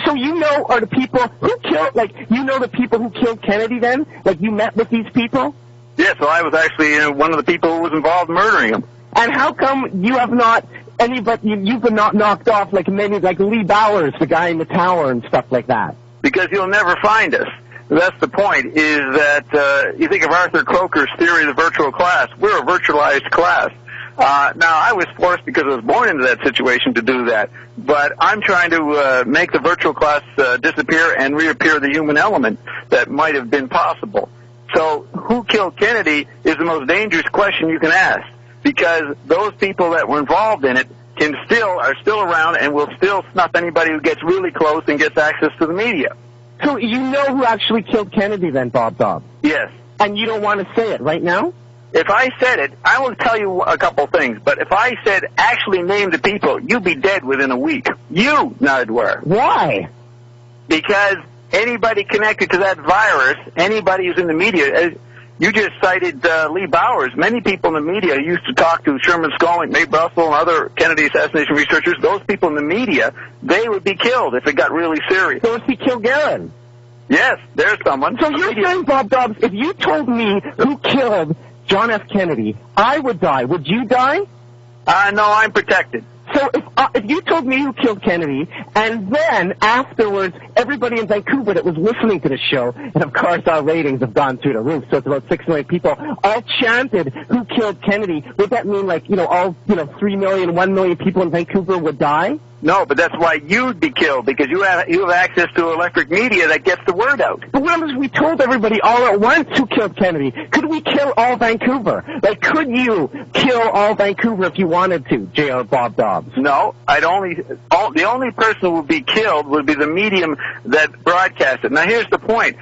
so you know are the people who killed, like, you know the people who killed Kennedy then? Like, you met with these people? Yes, well, I was actually one of the people who was involved in murdering him. And how come you have not, you've been not knocked off like maybe like Lee Bowers, the guy in the tower and stuff like that? Because you'll never find us. That's the point, is that you think of Arthur Croker's theory of the virtual class. We're a virtualized class. Now, I was forced because I was born into that situation to do that, but I'm trying to make the virtual class disappear and reappear the human element that might have been possible. So who killed Kennedy is the most dangerous question you can ask, because those people that were involved in it are still around and will still snuff anybody who gets really close and gets access to the media. So you know who actually killed Kennedy then, Bob Dobbs? Yes. And you don't want to say it right now? If I said it, I will tell you a couple things, but if I said actually name the people, you'd be dead within a week. You, Nardwar. Why? Because anybody connected to that virus, anybody who's in the media, you just cited Lee Bowers. Many people in the media used to talk to Sherman Skolnick, Mae Brussel, and other Kennedy assassination researchers. Those people in the media, they would be killed if it got really serious. So is he Kilgarren? Yes, there's someone. So you're saying, Bob Dobbs, if you told me who killed John F. Kennedy, I would die. Would you die? No, I'm protected. So if you told me who killed Kennedy, and then afterwards everybody in Vancouver that was listening to the show, and of course our ratings have gone through the roof, so it's about 6 million people, all chanted who killed Kennedy, would that mean like, all 3 million, 1 million people in Vancouver would die? No, but that's why you'd be killed, because you have access to electric media that gets the word out. But what if we told everybody all at once who killed Kennedy? Could we kill all Vancouver? Like, could you kill all Vancouver if you wanted to, J.R. Bob Dobbs? No, the only person who would be killed would be the medium that broadcast it. Now, here's the point.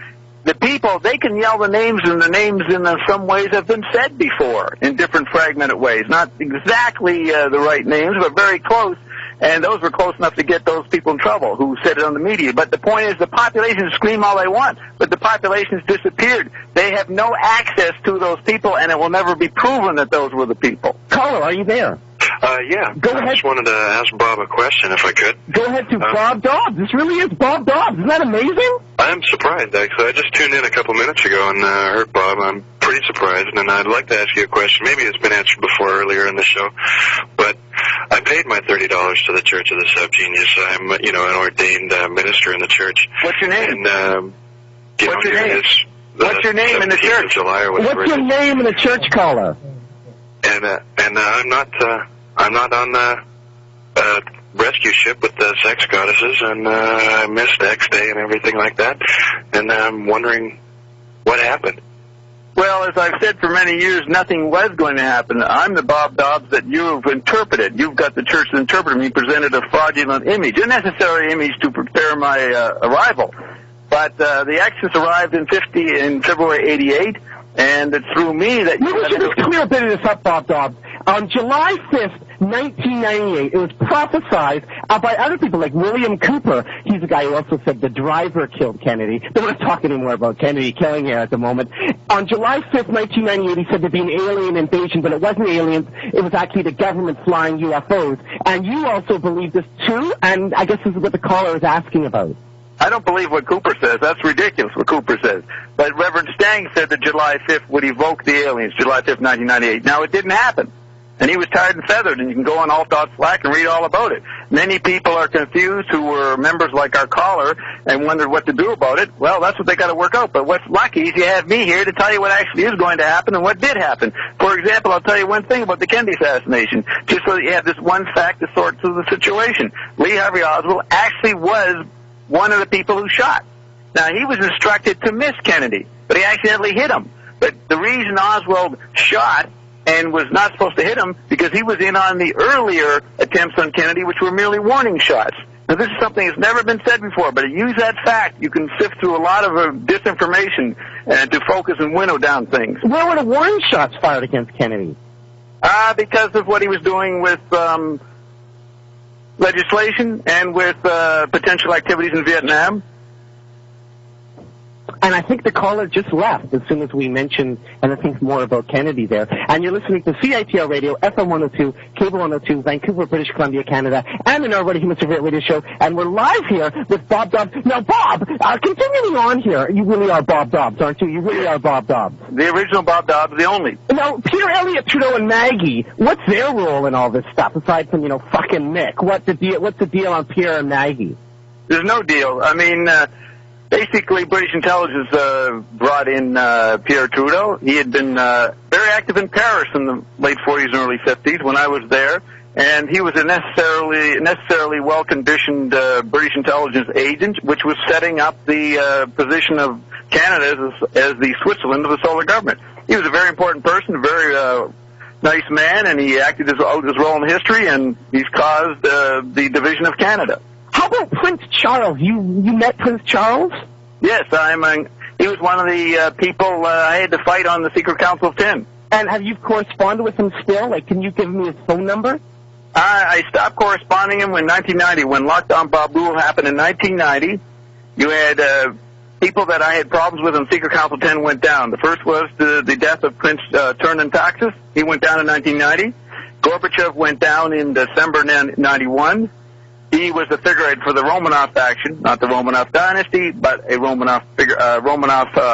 The people, they can yell the names, and the names in some ways have been said before in different fragmented ways. Not exactly the right names, but very close. And those were close enough to get those people in trouble who said it on the media. But the point is the population scream all they want, but the population's disappeared. They have no access to those people, and it will never be proven that those were the people. Caller, are you there? Yeah. Go ahead. I just wanted to ask Bob a question, if I could. Go ahead to Bob Dobbs. This really is Bob Dobbs. Isn't that amazing? I'm surprised, actually. I just tuned in a couple minutes ago and heard Bob. I'm pretty surprised, and I'd like to ask you a question. Maybe it's been answered before earlier in the show, but I paid my $30 to the Church of the Subgenius. I'm, an ordained minister in the church. What's your name? And, What's your name? What's your name in the church? What's your name in the church, caller? And I'm not on the rescue ship with the sex goddesses, and I missed X Day and everything like that, and I'm wondering what happened. Well, as I've said for many years, nothing was going to happen. I'm the Bob Dobbs that you've interpreted. You've got the church's interpreter. You presented a fraudulent image, a necessary image to prepare my arrival. But the Exodus arrived in February '88, and it's through me that Maybe we should just clear a bit of this up, Bob Dobbs. On July 5th, 1998, it was prophesied by other people like William Cooper. He's the guy who also said the driver killed Kennedy. Don't want to talk anymore about Kennedy killing here at the moment. On July 5th, 1998, he said there'd be an alien invasion, but it wasn't aliens. It was actually the government flying UFOs. And you also believe this too, and I guess this is what the caller is asking about. I don't believe what Cooper says. That's ridiculous, what Cooper says. But Reverend Stang said that July 5th would evoke the aliens, July 5th, 1998. Now, it didn't happen. And he was tired and feathered, and you can go on alt.slack and read all about it. Many people are confused who were members like our caller and wondered what to do about it. Well, that's what they got to work out. But what's lucky is you have me here to tell you what actually is going to happen and what did happen. For example, I'll tell you one thing about the Kennedy assassination, just so that you have this one fact to sort through the situation. Lee Harvey Oswald actually was one of the people who shot. Now, he was instructed to miss Kennedy, but he accidentally hit him. But the reason Oswald shot and was not supposed to hit him because he was in on the earlier attempts on Kennedy, which were merely warning shots. Now, this is something that's never been said before, but use that fact. You can sift through a lot of disinformation to focus and winnow down things. Where were the warning shots fired against Kennedy? Because of what he was doing with legislation and with potential activities in Vietnam. And I think the caller just left as soon as we mentioned anything more about Kennedy there. And you're listening to CITR Radio, FM 102, Cable 102, Vancouver, British Columbia, Canada, and the Nobody Human Serviette Radio Show. And we're live here with Bob Dobbs. Now, Bob, continuing on here, you really are Bob Dobbs, aren't you? You really are Bob Dobbs. The original Bob Dobbs, the only. Now, Peter Elliott, Trudeau, and Maggie, what's their role in all this stuff, aside from, fucking Mick? What's the deal on Pierre and Maggie? There's no deal. I mean, basically, British intelligence brought in Pierre Trudeau. He had been very active in Paris in the late 40s and early 50s when I was there, and he was a necessarily well-conditioned British intelligence agent, which was setting up the position of Canada as the Switzerland of the solar government. He was a very important person, a very nice man, and he acted his role in history, and he's caused the division of Canada. How about Prince Charles? You met Prince Charles? Yes, he was one of the people I had to fight on the Secret Council of 10. And have you corresponded with him still? Like, can you give me his phone number? I stopped corresponding him in 1990. When Lockdown Babu happened in 1990, you had people that I had problems with on Secret Council 10 went down. The first was the death of Prince Turnantaxis. He went down in 1990. Gorbachev went down in December 91. He was the figurehead for the Romanov faction, not the Romanov dynasty, but a Romanov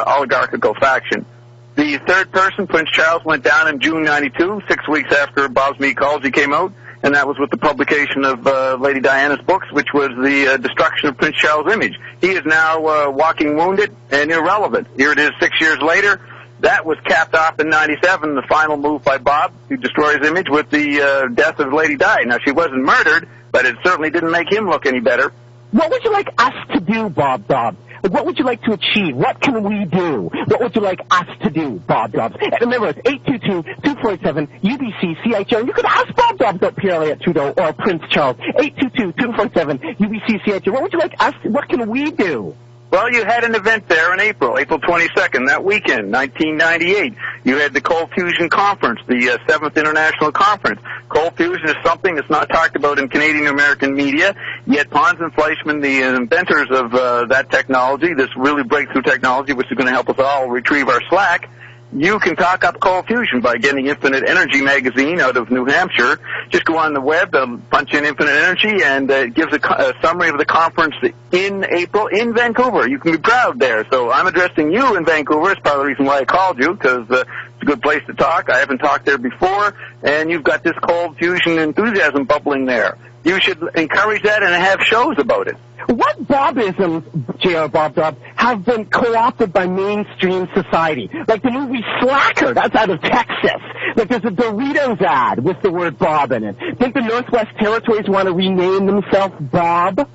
oligarchical faction. The third person, Prince Charles, went down in June 92, 6 weeks after Bob's Meatcalls came out, and that was with the publication of Lady Diana's books, which was the destruction of Prince Charles' image. He is now walking wounded and irrelevant. Here it is 6 years later. That was capped off in 97, the final move by Bob to destroy his image with the death of Lady Di. Now, she wasn't murdered, but it certainly didn't make him look any better. What would you like us to do, Bob Dobbs? What would you like to achieve? What can we do? What would you like us to do, Bob Dobbs? And remember, it's 822-247-UBC-CITR. You could ask Bob Dobbs about Pierre Elliott Trudeau or Prince Charles. 822-247-UBC-CITR. What would you like us to, what can we do? Well, you had an event there in April 22nd, that weekend, 1998. You had the Cold Fusion Conference, the 7th International Conference. Cold Fusion is something that's not talked about in Canadian-American media, yet Pons and Fleischmann, the inventors of that technology, this really breakthrough technology, which is going to help us all retrieve our slack, you can talk up cold fusion by getting Infinite Energy magazine out of New Hampshire. Just go on the web, punch in Infinite Energy, and it gives a summary of the conference in April in Vancouver. You can be proud there. So I'm addressing you in Vancouver. It's part of the reason why I called you, because it's a good place to talk. I haven't talked there before, and you've got this cold fusion enthusiasm bubbling there. You should encourage that and have shows about it. What Bobbisms, J.R. Bob Dobbs, have been co-opted by mainstream society? Like the movie Slacker, that's out of Texas. Like there's a Doritos ad with the word Bob in it. Think the Northwest Territories want to rename themselves Bob?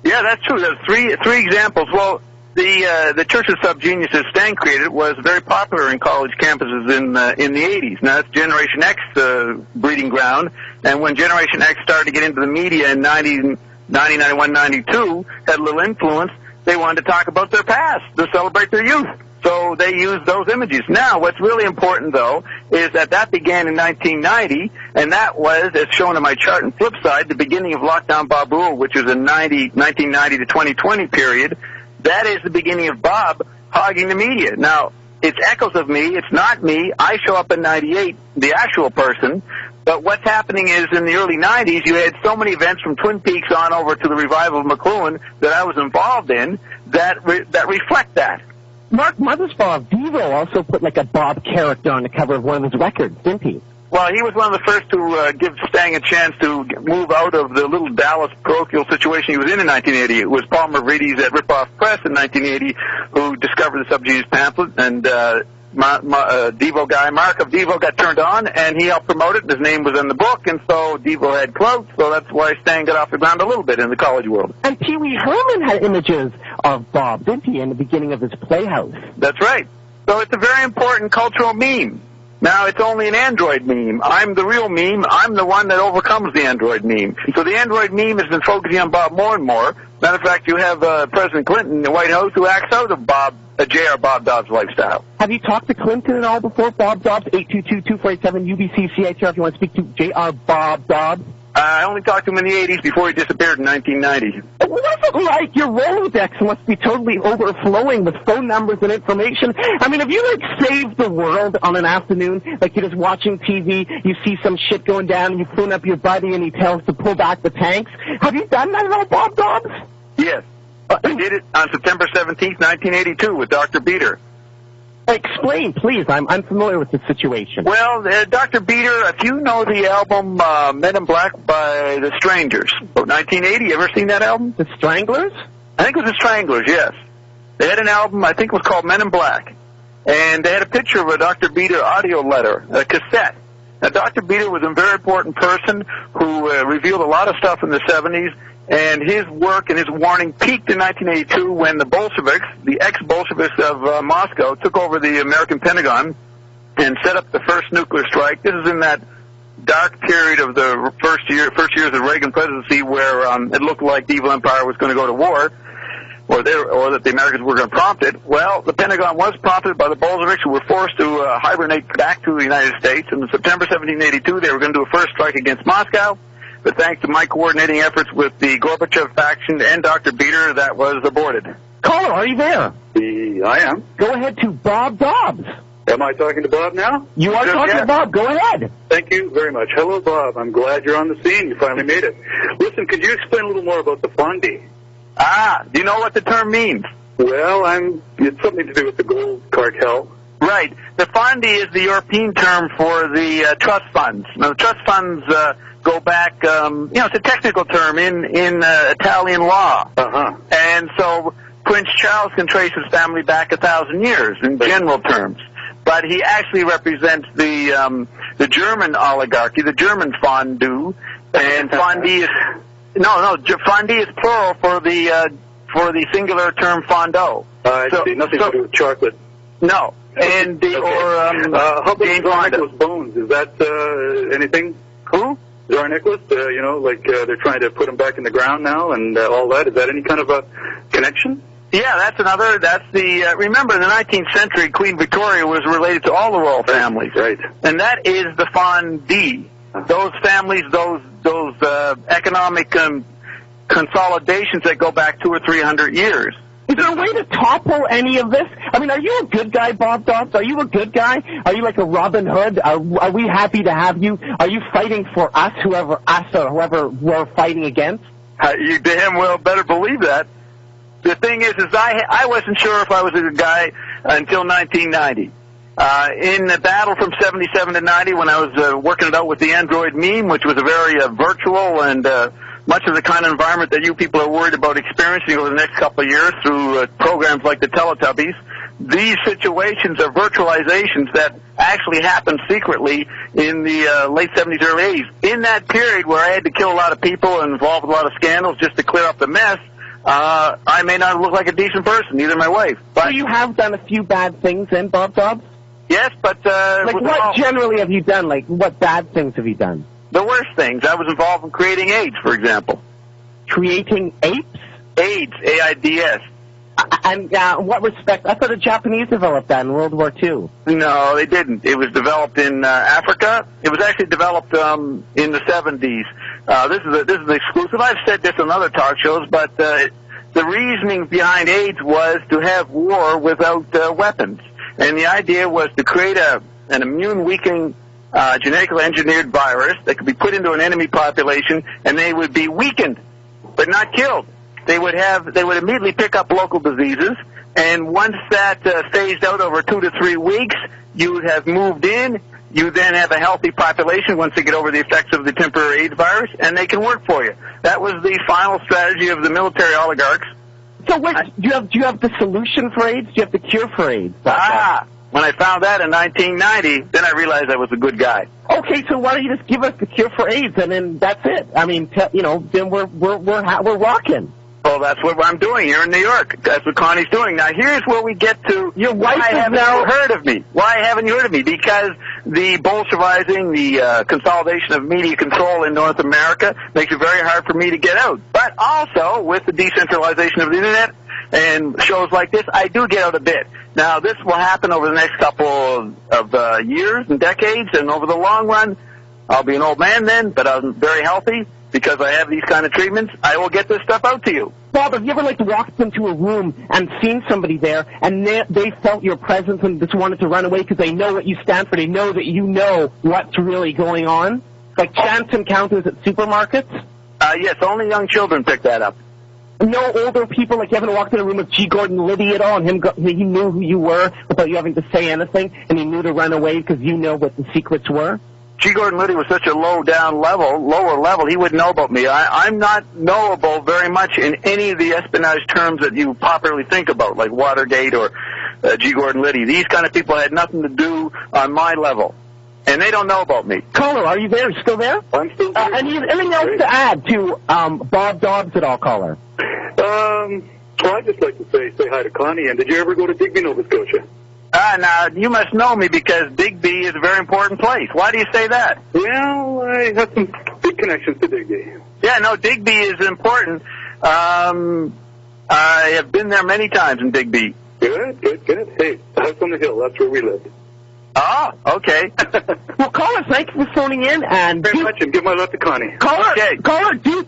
Yeah, that's true. There's three examples. Well, the Church of Subgeniuses Stan created was very popular in college campuses in the 80s. Now, that's Generation X breeding ground. And when Generation X started to get into the media in 90, 91, 92, had a little influence, they wanted to talk about their past, to celebrate their youth. So they used those images. Now, what's really important, though, is that began in 1990, and that was, as shown in my chart in flip side, the beginning of Lockdown Bob Rule, which was a 1990 to 2020 period. That is the beginning of Bob hogging the media. Now, it's echoes of me. It's not me. I show up in 98, the actual person. But what's happening is in the early 90s, you had so many events from Twin Peaks on over to the revival of McLuhan that I was involved in that reflect that. Mark Mothersbaugh of Devo also put like a Bob character on the cover of one of his records, didn't he? Well, he was one of the first to give Stang a chance to move out of the little Dallas parochial situation he was in 1980. It was Paul Mavrides at Ripoff Press in 1980 who discovered the Subgenius pamphlet, and Devo guy, Mark of Devo, got turned on, and he helped promote it, and his name was in the book, and so Devo had clout, so that's why Stang got off the ground a little bit in the college world. And Pee Wee Herman had images of Bob, didn't he, in the beginning of his Playhouse? That's right. So it's a very important cultural meme. Now, it's only an Android meme. I'm the real meme. I'm the one that overcomes the Android meme. So the Android meme has been focusing on Bob more and more. Matter of fact, you have President Clinton in the White House who acts out of J.R. Bob Dobbs' lifestyle. Have you talked to Clinton at all before? Bob Dobbs, 822-247-UBC-CHR if you want to speak to J.R. Bob Dobbs. I only talked to him in the 80s before he disappeared in 1990. What's it like? Your Rolodex must be totally overflowing with phone numbers and information. I mean, have you, like, saved the world on an afternoon? Like, you're just watching TV, you see some shit going down, and you phone up your buddy, and he tells to pull back the tanks. Have you done that at all, Bob Dobbs? Yes. I did it on September 17th, 1982 with Dr. Beater. Explain, please. I'm unfamiliar with the situation. Well, Dr. Beater, if you know the album Men in Black by The Strangers, about 1980, you ever seen that album? The Stranglers? I think it was The Stranglers, yes. They had an album, I think it was called Men in Black, and they had a picture of a Dr. Beater audio letter, a cassette. Now, Dr. Beater was a very important person who revealed a lot of stuff in the 70s, and his work and his warning peaked in 1982 when the Bolsheviks, the ex-Bolsheviks of Moscow, took over the American Pentagon and set up the first nuclear strike. This is in that dark period of the first years of the Reagan presidency where it looked like the evil empire was going to go to war, or that the Americans were going to prompt it. Well, the Pentagon was prompted by the Bolsheviks, who were forced to hibernate back to the United States. In September 1782, they were going to do a first strike against Moscow. But thanks to my coordinating efforts with the Gorbachev faction and Dr. Beater, that was aborted. Caller, are you there? I am. Go ahead to Bob Dobbs. Am I talking to Bob now? You are talking to Bob. Go ahead. Thank you very much. Hello, Bob. I'm glad you're on the scene. You finally made it. Listen, could you explain a little more about the Fondy? Do you know what the term means? Well, it's something to do with the gold cartel. Right. The Fondy is the European term for the trust funds. Now, the trust funds go back, it's a technical term in Italian law. Uh-huh. And so Prince Charles can trace his family back 1,000 years in general terms. But he actually represents the German oligarchy, the German fondue, and Fondy is Fondy is plural for the singular term fondue. I see. Nothing to do with chocolate. No. And how about Czar Nicholas Bones? Is that anything? Who? Czar Nicholas, they're trying to put him back in the ground now and all that. Is that any kind of a connection? Yeah, that's the, remember in the 19th century, Queen Victoria was related to all the royal families. Right. And that is the fondue. Those families, those economic consolidations that go back 200 or 300 years. Is there a way to topple any of this? I mean, are you a good guy, Bob Dobbs? Are you a good guy? Are you like a Robin Hood? Are we happy to have you? Are you fighting for us, whoever we're fighting against? You damn well better believe that. The thing is I wasn't sure if I was a good guy until 1990. In the battle from 77 to 90, when I was working it out with the Android meme, which was a very virtual and much of the kind of environment that you people are worried about experiencing over the next couple of years through programs like the Teletubbies, these situations are virtualizations that actually happened secretly in the late 70s, early 80s. In that period where I had to kill a lot of people and involve a lot of scandals just to clear up the mess, I may not look like a decent person, neither my wife. But so you have done a few bad things then, Bob Dobbs? Yes, but... like what generally have you done? Like what bad things have you done? The worst things. I was involved in creating AIDS, for example. Creating apes? AIDS, AIDS. And what respect? I thought the Japanese developed that in World War II. No, they didn't. It was developed in Africa. It was actually developed in the 70s. This is exclusive. I've said this on other talk shows, but the reasoning behind AIDS was to have war without weapons. And the idea was to create an immune-weakening genetically engineered virus that could be put into an enemy population, and they would be weakened, but not killed. They would immediately pick up local diseases, and once that phased out over 2 to 3 weeks, you would have moved in. You then have a healthy population once they get over the effects of the temporary AIDS virus, and they can work for you. That was the final strategy of the military oligarchs. So do you have the solution for AIDS? Do you have the cure for AIDS? When I found that in 1990, then I realized I was a good guy. Okay, so why don't you just give us the cure for AIDS, and then that's it? I mean, then we're rocking. Well, that's what I'm doing here in New York. That's what Connie's doing. Now, here's where we get to your wife why haven't you heard of me? Why haven't you heard of me? Because the Bolshevizing, the consolidation of media control in North America makes it very hard for me to get out. But also, with the decentralization of the Internet and shows like this, I do get out a bit. Now, this will happen over the next couple of years and decades, and over the long run, I'll be an old man then, but I'm very healthy. Because I have these kind of treatments, I will get this stuff out to you. Bob, have you ever walked into a room and seen somebody there, and they felt your presence and just wanted to run away because they know what you stand for, they know that you know what's really going on? Like chance encounters at supermarkets? Yes, only young children pick that up. No older people, like you haven't walked in a room with G. Gordon Liddy at all, and he knew who you were without you having to say anything, and he knew to run away because you know what the secrets were? G. Gordon Liddy was such a lower level, he wouldn't know about me. I'm not knowable very much in any of the espionage terms that you popularly think about, like Watergate or G. Gordon Liddy. These kind of people had nothing to do on my level, and they don't know about me. Caller, are you there? You still there? I'm still there. Anything else to add to Bob Dobbs at all, caller? Well, I'd just like to say hi to Connie, and did you ever go to Digby, Nova Scotia? Now, you must know me because Digby is a very important place. Why do you say that? Well, I have some big connections to Digby. Yeah, no, Digby is important. I have been there many times in Digby. Good. Hey, the house on the hill, that's where we lived. Oh, okay. Well, caller, thank you for phoning in. And very much, and give my love to Connie. Caller, do.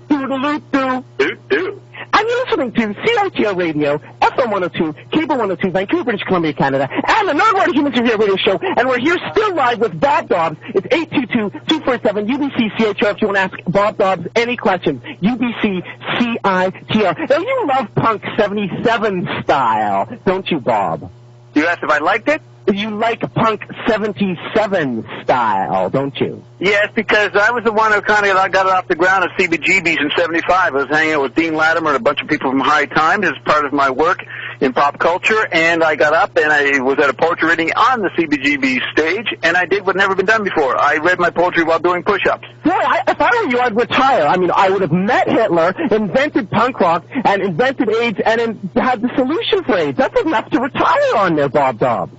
And you're listening to CITR Radio, FM 102, Cable 102, Vancouver, British Columbia, Canada, and the Nerdwater Human Serviette Radio Show. And we're here still live with Bob Dobbs. It's 822-247-UBC-CITR if you want to ask Bob Dobbs any questions. UBC-CITR. Now, you love punk 77 style, don't you, Bob? You asked if I liked it? You like punk 77 style, don't you? Yes, because I was the one who kind of got it off the ground at CBGB's in 75. I was hanging out with Dean Latimer and a bunch of people from High Times as part of my work in pop culture, and I got up and I was at a poetry reading on the CBGB stage, and I did what never been done before. I read my poetry while doing push-ups. Boy, if I were you, I'd retire. I mean, I would have met Hitler, invented punk rock, and invented AIDS, and then had the solution for AIDS. That's enough to retire on there, Bob Dobbs.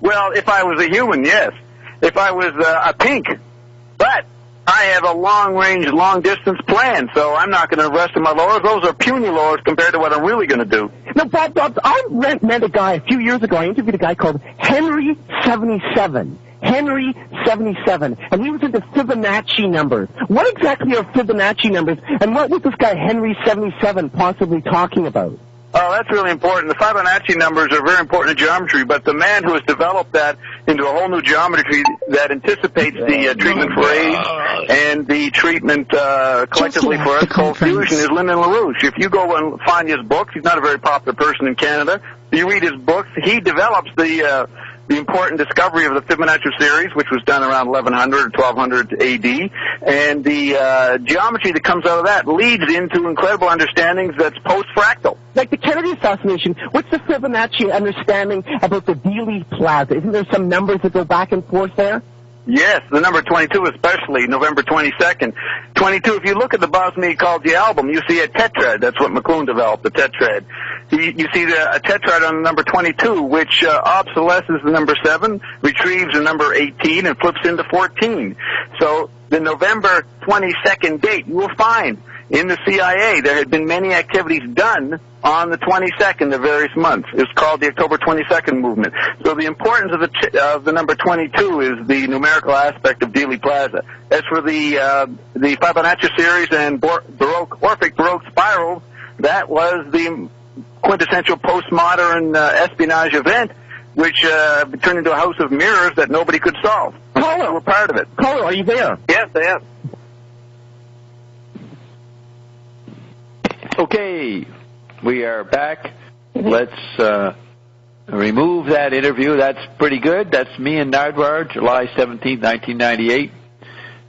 Well, if I was a human, yes. If I was a pink. But I have a long-range, long-distance plan, so I'm not going to rest on my laurels. Those are puny laurels compared to what I'm really going to do. No, Bob, I met a guy a few years ago. I interviewed a guy called Henry 77. Henry 77, and he was into Fibonacci numbers. What exactly are Fibonacci numbers, and what was this guy Henry 77 possibly talking about? Oh, that's really important. The Fibonacci numbers are very important in geometry, but the man who has developed that into a whole new geometry that anticipates the treatment for age and the treatment collectively for us cold fusion is Lyndon LaRouche. If you go and find his books, he's not a very popular person in Canada. You read his books, he develops the important discovery of the Fibonacci series, which was done around 1100 or 1200 AD, and the geometry that comes out of that leads into incredible understandings that's post-fractal. Like the Kennedy assassination, what's the Fibonacci understanding about the Dealey Plaza? Isn't there some numbers that go back and forth there? Yes, the number 22 especially, November 22nd. 22, if you look at the Bosnia Ecology album, you see a tetrad. That's what McLuhan developed, the tetrad. You see a tetrad on the number 22, which obsolesces the number 7, retrieves the number 18, and flips into 14. So the November 22nd date, you will find in the CIA there had been many activities done on the 22nd of various months. It's called the October 22nd movement. So the importance of the number 22 is the numerical aspect of Dealey Plaza. As for the Fibonacci series and Orphic Baroque spirals, that was the quintessential postmodern espionage event, which turned into a house of mirrors that nobody could solve. Caller, we're part of it. Caller, are you there? Yes, I am. Okay, we are back. Let's remove that interview. That's pretty good. That's me and Nardwar, July 17th, 1998.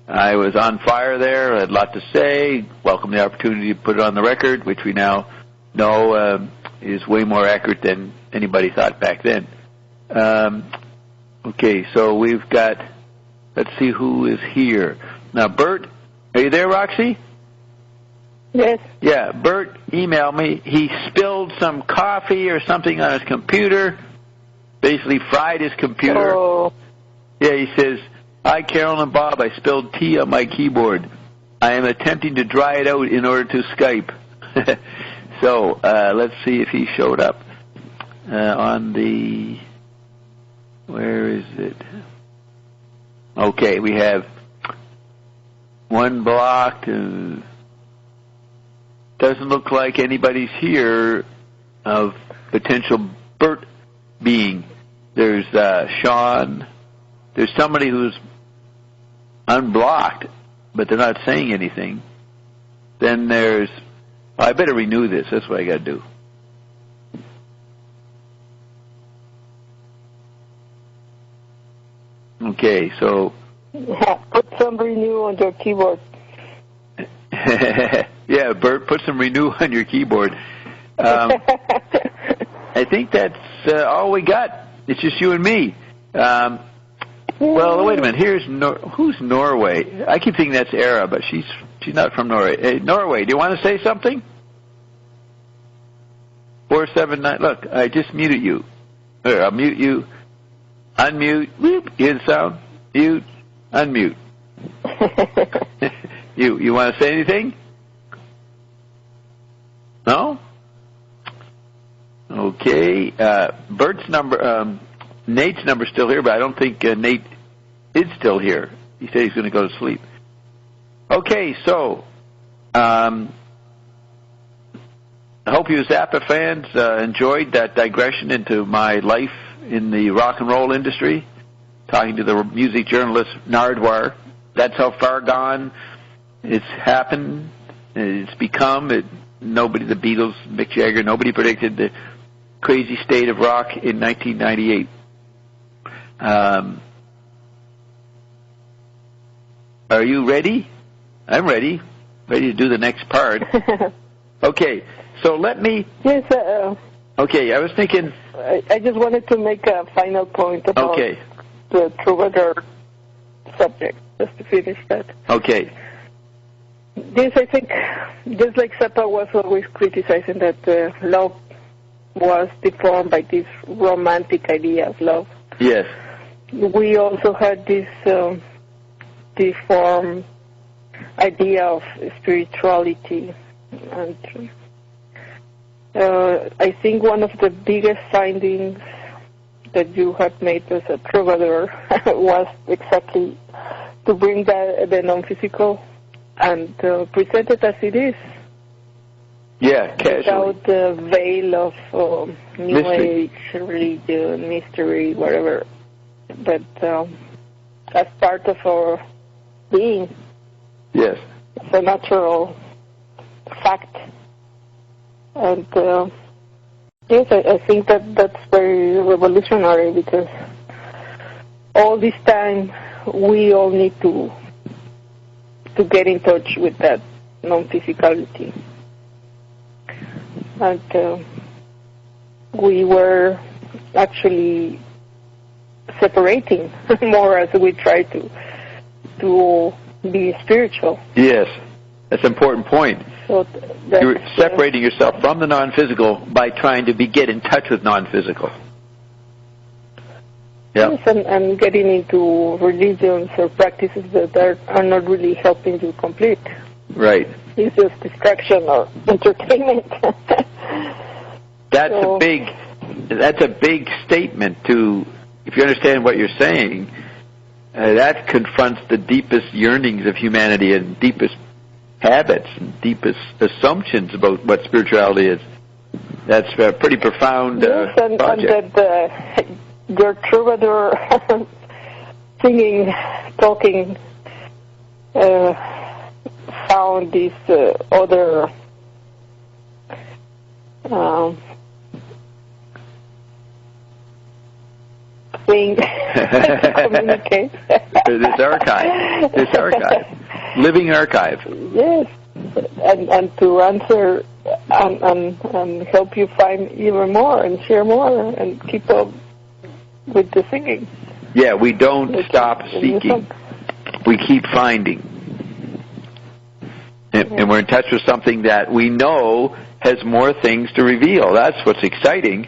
I was on fire there. I had a lot to say. Welcome the opportunity to put it on the record, which we now know is way more accurate than anybody thought back then. Okay, so we've got, let's see who is here. Now, Bert, are you there, Roxy? Yes. Yeah, Bert emailed me. He spilled some coffee or something on his computer, basically fried his computer. Oh. Yeah, he says, "Hi, Carol and Bob, I spilled tea on my keyboard. I am attempting to dry it out in order to Skype." So, let's see if he showed up on the, where is it? Okay, we have one blocked. Doesn't look like anybody's here of potential Bert being. There's Sean. There's somebody who's unblocked, but they're not saying anything. Then there's, I better renew this. That's what I got to do. Okay, so. Put some renew on your keyboard. Yeah, Bert, put some renew on your keyboard. I think that's all we got. It's just you and me. Well, wait a minute. Here's who's Norway? I keep thinking that's Era, but she's not from Norway. Hey, Norway, do you want to say something? 479. Look, I just muted you. Here, I'll mute you. Unmute. Whoop. You hear the sound? Mute. Unmute. You want to say anything? No? Okay. Bert's number, Nate's number's still here, but I don't think Nate is still here. He said he's going to go to sleep. Okay, so I hope you Zappa fans enjoyed that digression into my life in the rock and roll industry, talking to the music journalist Nardwar. That's how far gone it's happened. It's become. Nobody, the Beatles, Mick Jagger, nobody predicted the crazy state of rock in 1998. Are you ready? I'm ready. Ready to do the next part. Okay, so let me... Yes, okay, I was thinking... I just wanted to make a final point about the troubadour subject, just to finish that. Okay. This, I think, just like Zappa was always criticizing that love was deformed by this romantic idea of love. Yes. We also had this deformed idea of spirituality, I think one of the biggest findings that you had made as a troubadour was exactly to bring the non-physical and present it as it is. Yeah, casually. Without the veil of New mystery. Age, religion, mystery, whatever. But as part of our being. Yes. It's a natural fact. And yes, I think that's very revolutionary, because all this time we all need to get in touch with that non-physicality. And we were actually separating more as we try to be spiritual. Yes, that's an important point. So you're separating yourself from the non-physical by trying to get in touch with non-physical. Yeah. Yes, and getting into religions or practices that are not really helping you complete. Right. It's just distraction or entertainment. That's a big statement to, if you understand what you're saying, that confronts the deepest yearnings of humanity and deepest habits and deepest assumptions about what spirituality is. That's a pretty profound yes, and project. that your troubadour singing, talking, found this other thing to communicate. This archive, living archive. Yes, and to answer and help you find even more and share more and keep up with the singing. Yeah, we don't stop seeking. We keep finding. And we're in touch with something that we know has more things to reveal. That's what's exciting.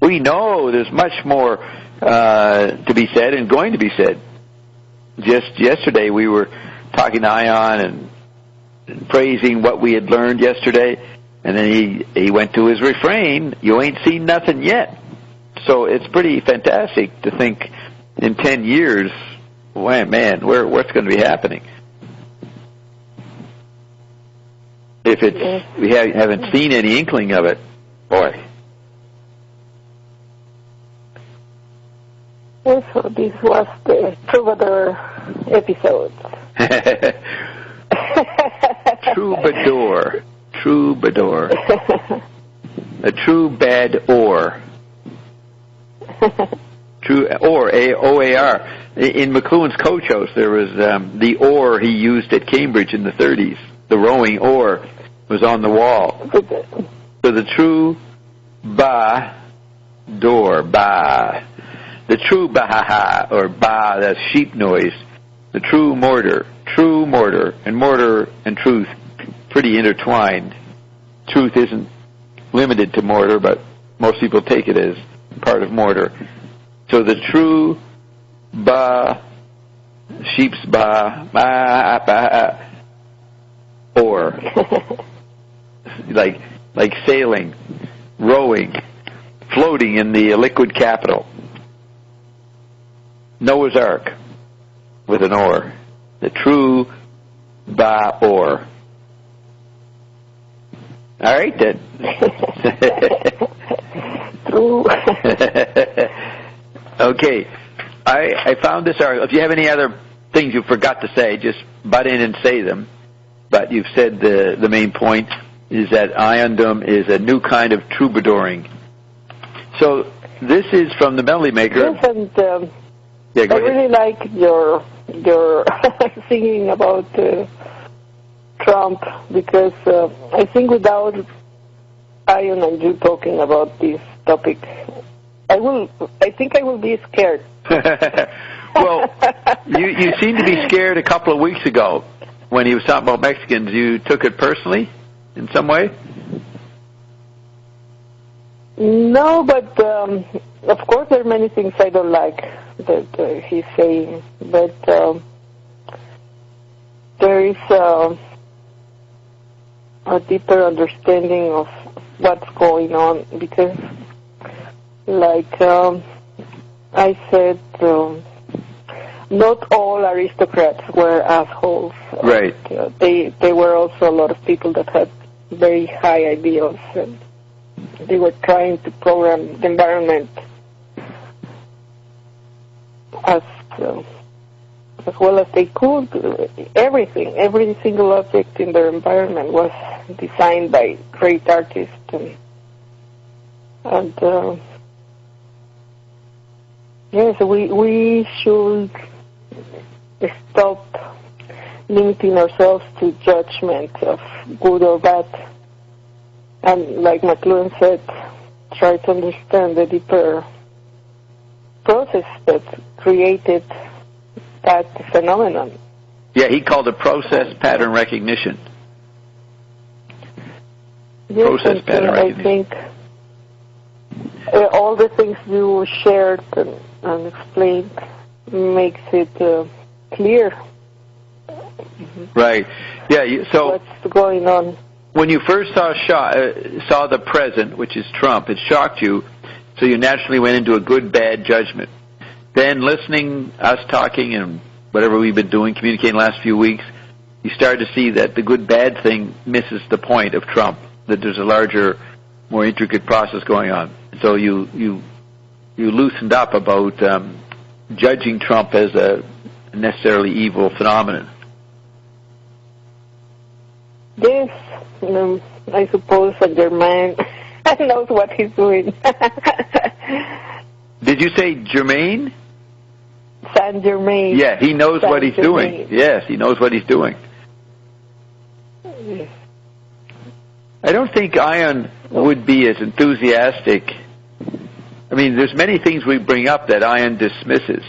We know there's much more to be said and going to be said. Just yesterday we were talking to Ion and praising what we had learned yesterday, and then he went to his refrain, "You ain't seen nothing yet." So it's pretty fantastic to think in 10 years, what's going to be happening? If we haven't seen any inkling of it, boy. Yes, so this was the Troubadour episode. Troubadour. A true bad oar. True or OAR. In McLuhan's coach house, there was the oar he used at Cambridge in the 30s. The rowing oar was on the wall. So the true door, the true bahaha, or ba, that's sheep noise. The true mortar, and mortar and truth pretty intertwined. Truth isn't limited to mortar, but most people take it as part of mortar. So the true sheep's or like sailing, rowing, floating in the liquid capital. Noah's Ark with an oar. The true oar. All right, then. True. Okay. I found this article. If you have any other things you forgot to say, just butt in and say them. But you've said the main point is that Iondom is a new kind of troubadouring. So this is from the Melody Maker. Yes, and I really like your singing about Trump, because I think without Ion and you talking about this topic, I think I will be scared. Well, you seemed to be scared a couple of weeks ago when he was talking about Mexicans. You took it personally in some way? No, but of course there are many things I don't like that he's saying, but there is a deeper understanding of what's going on, because, like I said, not all aristocrats were assholes. Right. They were also a lot of people that had very high ideals, and they were trying to program the environment as well as they could. Everything, every single object in their environment was designed by great artists, and yes, we should stop limiting ourselves to judgment of good or bad, and like McLuhan said, try to understand the deeper process that created that phenomenon. Yeah, he called it process pattern recognition. Yes, process pattern recognition. I think all the things you shared and explained makes it clear. Right. Yeah. So what's going on? When you first saw the present, which is Trump, it shocked you, so you naturally went into a good-bad judgment. Then listening, us talking, and whatever we've been doing, communicating the last few weeks, you started to see that the good-bad thing misses the point of Trump, that there's a larger, more intricate process going on. So you loosened up about judging Trump as a necessarily evil phenomenon. Yes, I suppose that your man knows what he's doing. Did you say Germain? Saint Germain. Yeah, he knows what he's doing. Yes, he knows what he's doing. Yes. I don't think Ion would be as enthusiastic. I mean, there's many things we bring up that Ion dismisses.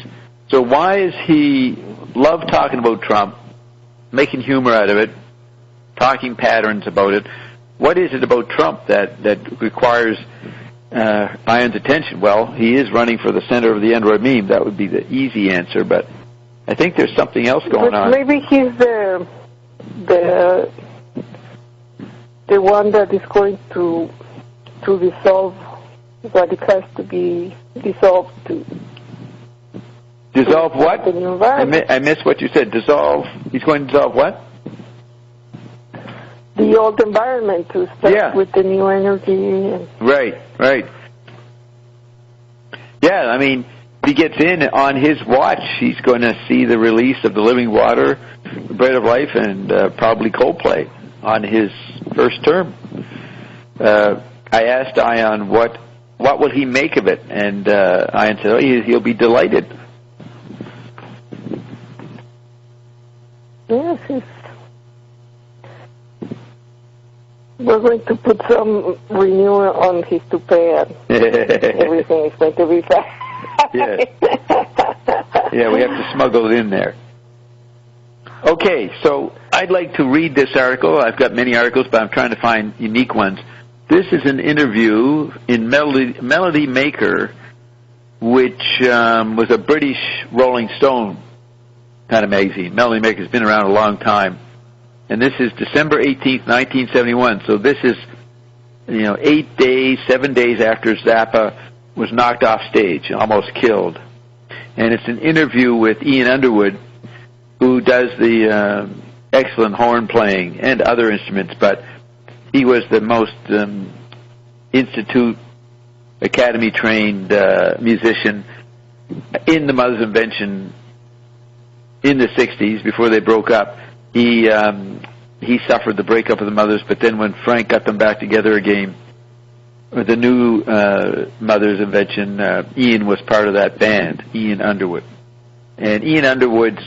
So why is he love talking about Trump, making humor out of it, talking patterns about it? What is it about Trump that requires Ion's attention? Well, he is running for the center of the Android meme. That would be the easy answer, but I think there's something else going on. Maybe he's the one that is going to dissolve what it has to be dissolved to. Dissolve what? I missed what you said. Dissolve. He's going to dissolve what? The old environment to start with the new energy. Right. Yeah, I mean, if he gets in on his watch, he's going to see the release of the living water, the bread of life, and probably Coldplay on his first term. I asked Ion what will he make of it, and Ion said, he'll be delighted. Yes, we're going to put some renewal on his toupee, and everything is going to be fine. Yeah, we have to smuggle it in there. Okay, so I'd like to read this article. I've got many articles, but I'm trying to find unique ones. This is an interview in Melody Maker, which was a British Rolling Stone kind of magazine. Melody Maker's been around a long time. And this is December 18th, 1971. So this is, 7 days after Zappa was knocked off stage, almost killed. And it's an interview with Ian Underwood, who does the excellent horn playing and other instruments, but he was the most Institute Academy-trained musician in the Mother's Invention in the 60s, before they broke up. He suffered the breakup of the Mothers, but then when Frank got them back together again, with the new Mother's Invention, Ian was part of that band, Ian Underwood. And Ian Underwood's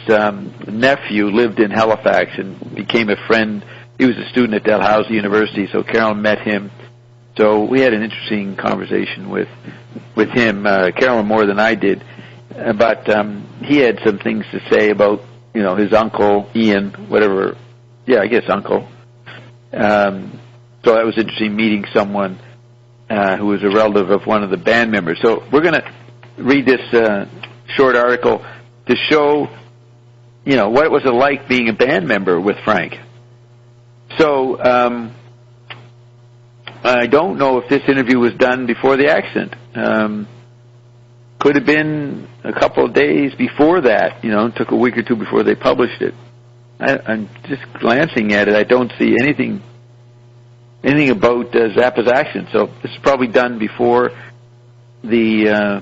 nephew lived in Halifax and became a friend. He was a student at Dalhousie University, so Carolyn met him. So we had an interesting conversation with him, Carolyn more than I did. But he had some things to say about, his uncle, Ian, whatever. Yeah, I guess uncle. So that was interesting, meeting someone who was a relative of one of the band members. So we're going to read this short article to show, what it was like being a band member with Frank. So I don't know if this interview was done before the accident. Could have been a couple of days before that. It took a week or two before they published it. I'm just glancing at it. I don't see anything about Zappa's accident. So this is probably done before the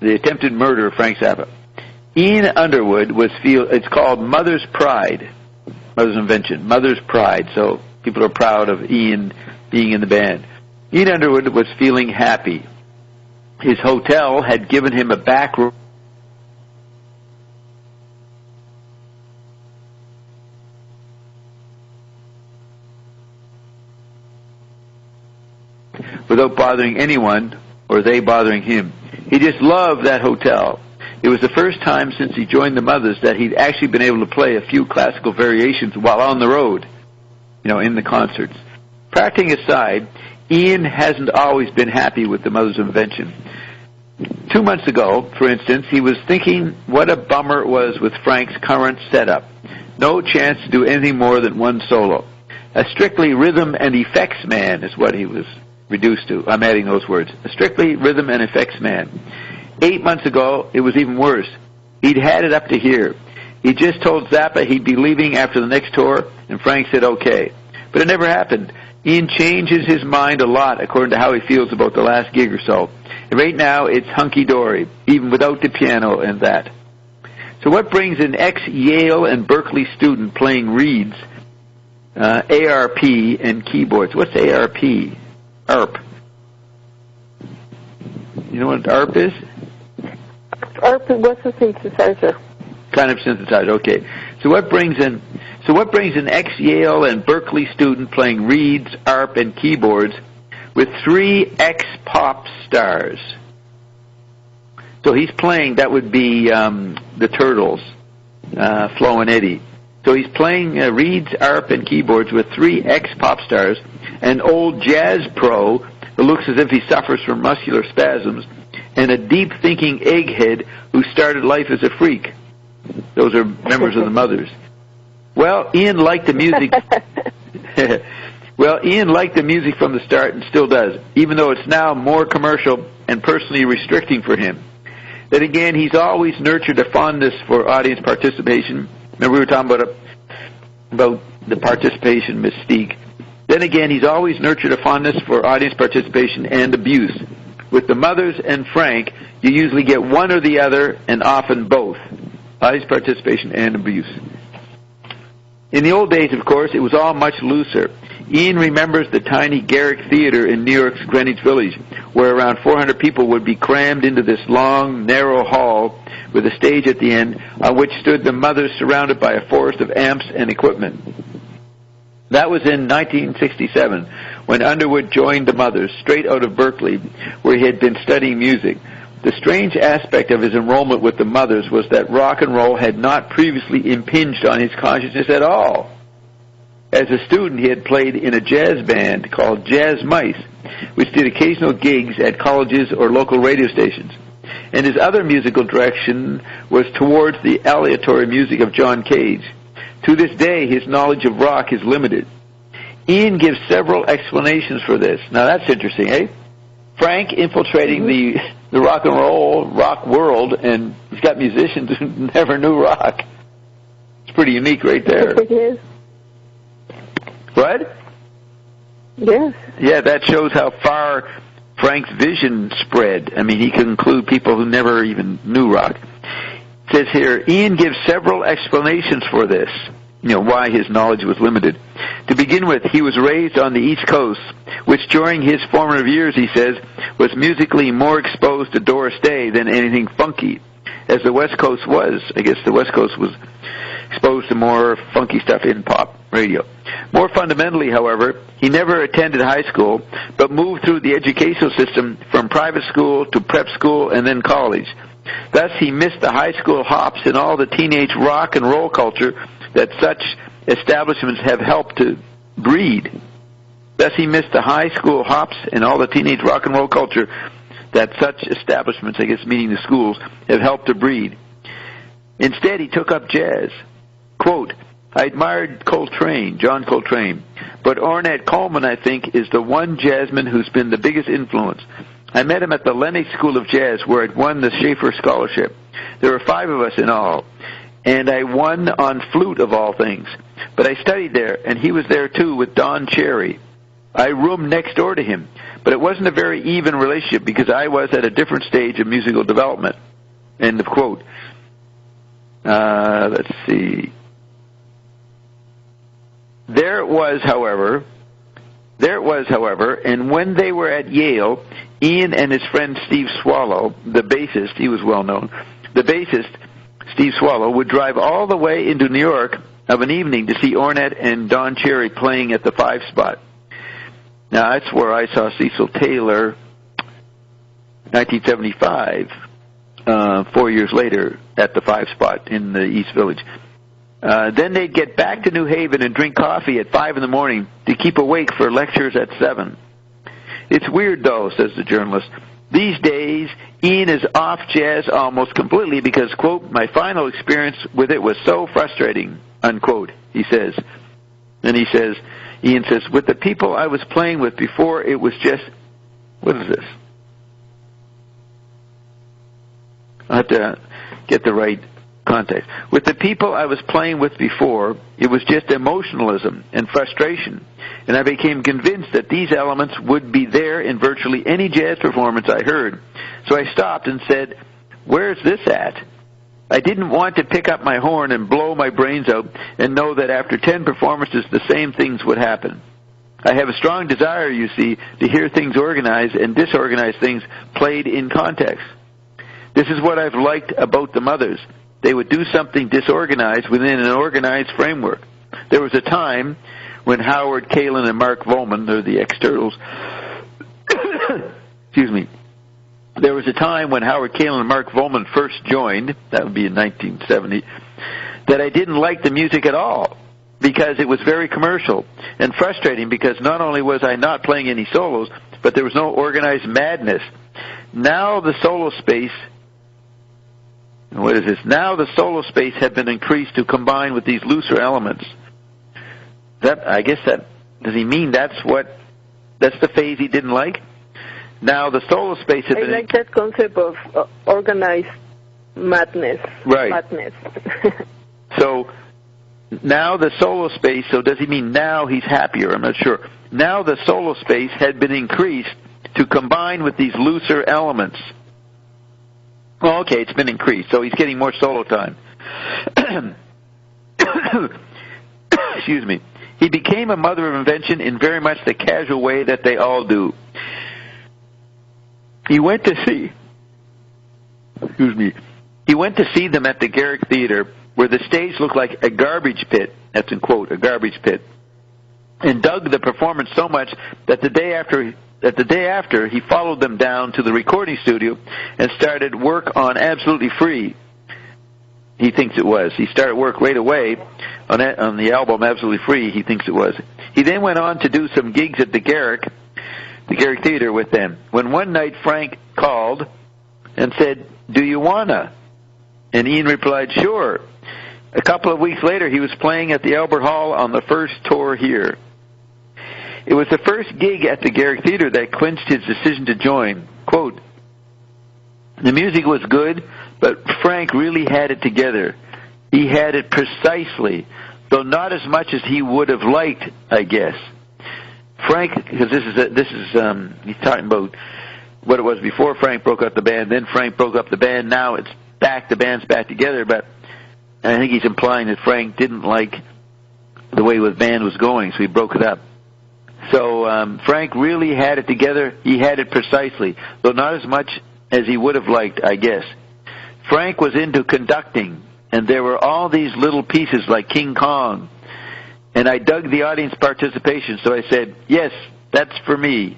attempted murder of Frank Zappa. Ian Underwood it's called Mother's Pride. Mother's invention. Mother's Pride. So people are proud of Ian being in the band. Ian Underwood was feeling happy. His hotel had given him a back room without bothering anyone or they bothering him. He just loved that hotel. It was the first time since he joined the Mothers that he'd actually been able to play a few classical variations while on the road, in the concerts. Practicing aside, Ian hasn't always been happy with the Mothers' invention. 2 months ago, for instance, he was thinking what a bummer it was with Frank's current setup. No chance to do anything more than one solo. A strictly rhythm and effects man is what he was reduced to. I'm adding those words. A strictly rhythm and effects man. 8 months ago, it was even worse. He'd had it up to here. He just told Zappa he'd be leaving after the next tour, and Frank said okay. But it never happened. Ian changes his mind a lot according to how he feels about the last gig or so. And right now, it's hunky-dory, even without the piano and that. So what brings an ex-Yale and Berkeley student playing reeds, ARP, and keyboards? What's ARP? ARP. You know what ARP is? ARP was a synthesizer. Kind of synthesizer, okay. So what brings an ex-Yale and Berkeley student playing reeds, ARP, and keyboards with 3 ex-pop stars? So he's playing, that would be the Turtles, Flo and Eddie. So he's playing reeds, ARP, and keyboards with 3 ex-pop stars, an old jazz pro who looks as if he suffers from muscular spasms, and a deep-thinking egghead who started life as a freak. Those are members of the Mothers. Well, Ian liked the music. Ian liked the music from the start and still does, even though it's now more commercial and personally restricting for him. Then again, he's always nurtured a fondness for audience participation. Remember we were talking about the participation mystique. Then again, he's always nurtured a fondness for audience participation and abuse. With the Mothers and Frank, you usually get one or the other, and often both. Audience participation and abuse. In the old days, of course, it was all much looser. Ian remembers the tiny Garrick Theater in New York's Greenwich Village, where around 400 people would be crammed into this long, narrow hall with a stage at the end on which stood the Mothers surrounded by a forest of amps and equipment. That was in 1967, when Underwood joined the Mothers, straight out of Berkeley, where he had been studying music. The strange aspect of his enrollment with the Mothers was that rock and roll had not previously impinged on his consciousness at all. As a student, he had played in a jazz band called Jazz Mice, which did occasional gigs at colleges or local radio stations. And his other musical direction was towards the aleatory music of John Cage. To this day, his knowledge of rock is limited. Ian gives several explanations for this. Now, that's interesting, eh? Frank infiltrating the rock and roll, rock world, and he's got musicians who never knew rock. It's pretty unique right there. Yes, it is. What? Yes. Yeah, that shows how far Frank's vision spread. I mean, he could include people who never even knew rock. It says here, Ian gives several explanations for this, why his knowledge was limited. To begin with, he was raised on the East Coast, which during his formative years, he says, was musically more exposed to Doris Day than anything funky, as the West Coast was. I guess the West Coast was exposed to more funky stuff in pop radio. More fundamentally, however, he never attended high school, but moved through the educational system from private school to prep school and then college. Thus, he missed the high school hops and all the teenage rock and roll culture that such establishments have helped to breed. Thus, he missed the high school hops and all the teenage rock and roll culture that such establishments, I guess meaning the schools, have helped to breed. Instead, he took up jazz. Quote, I admired Coltrane, John Coltrane, but Ornette Coleman, I think, is the one jazzman who's been the biggest influence. I met him at the Lennox School of Jazz, where I'd won the Schaefer Scholarship. There were 5 of us in all, and I won on flute, of all things. But I studied there, and he was there, too, with Don Cherry. I roomed next door to him, but it wasn't a very even relationship because I was at a different stage of musical development. End of quote. Let's see. There it was, however, and when they were at Yale, Ian and his friend Steve Swallow, the bassist, he was well known, the bassist, Steve Swallow, would drive all the way into New York of an evening to see Ornette and Don Cherry playing at the 5 Spot. Now, that's where I saw Cecil Taylor, 1975, 4 years later, at the 5 Spot in the East Village. Then they'd get back to New Haven and drink coffee at 5 in the morning to keep awake for lectures at 7. It's weird, though, says the journalist. These days, Ian is off jazz almost completely because, quote, my final experience with it was so frustrating, unquote, he says. And he says, Ian says, with the people I was playing with before, it was just, what is this? I have to get the right context. With the people I was playing with before, it was just emotionalism and frustration. And I became convinced that these elements would be there in virtually any jazz performance I heard. So I stopped and said, where's this at? I didn't want to pick up my horn and blow my brains out and know that after 10 performances the same things would happen. I have a strong desire, you see, to hear things organized and disorganized things played in context. This is what I've liked about the Mothers. They would do something disorganized within an organized framework. There was a time when Howard Kalin and Mark Volman, they're the ex-Turtles, excuse me, there was a time when Howard Kalin and Mark Volman first joined, that would be in 1970, that I didn't like the music at all because it was very commercial and frustrating because not only was I not playing any solos, but there was no organized madness. Now the solo space, what is this? Now the solo space had been increased to combine with these looser elements. That, I guess that, does he mean that's the phase he didn't like? Now the solo space had been... I like that concept of organized madness. Right. Madness. So now the solo space, so does he mean now he's happier? I'm not sure. Now the solo space had been increased to combine with these looser elements. Well, okay, it's been increased, so he's getting more solo time. Excuse me. He became a mother of invention in very much the casual way that they all do. He went to see them at the Garrick Theater, where the stage looked like a garbage pit, that's in quote, a garbage pit, and dug the performance so much that the day after he followed them down to the recording studio and started work on Absolutely Free. He thinks it was. He started work right away on the album Absolutely Free, he thinks it was. He then went on to do some gigs at the Garrick Theater with them. When one night Frank called and said, do you wanna? And Ian replied, sure. A couple of weeks later, he was playing at the Albert Hall on the first tour here. It was the first gig at the Garrick Theater that clinched his decision to join. Quote, the music was good, but Frank really had it together. He had it precisely, though not as much as he would have liked, I guess. Frank, because he's talking about what it was before Frank broke up the band, then Frank broke up the band, now it's back, the band's back together, but I think he's implying that Frank didn't like the way the band was going, so he broke it up. So Frank really had it together. He had it precisely, though not as much as he would have liked, I guess. Frank was into conducting, and there were all these little pieces like King Kong, and I dug the audience participation, so I said, yes, that's for me.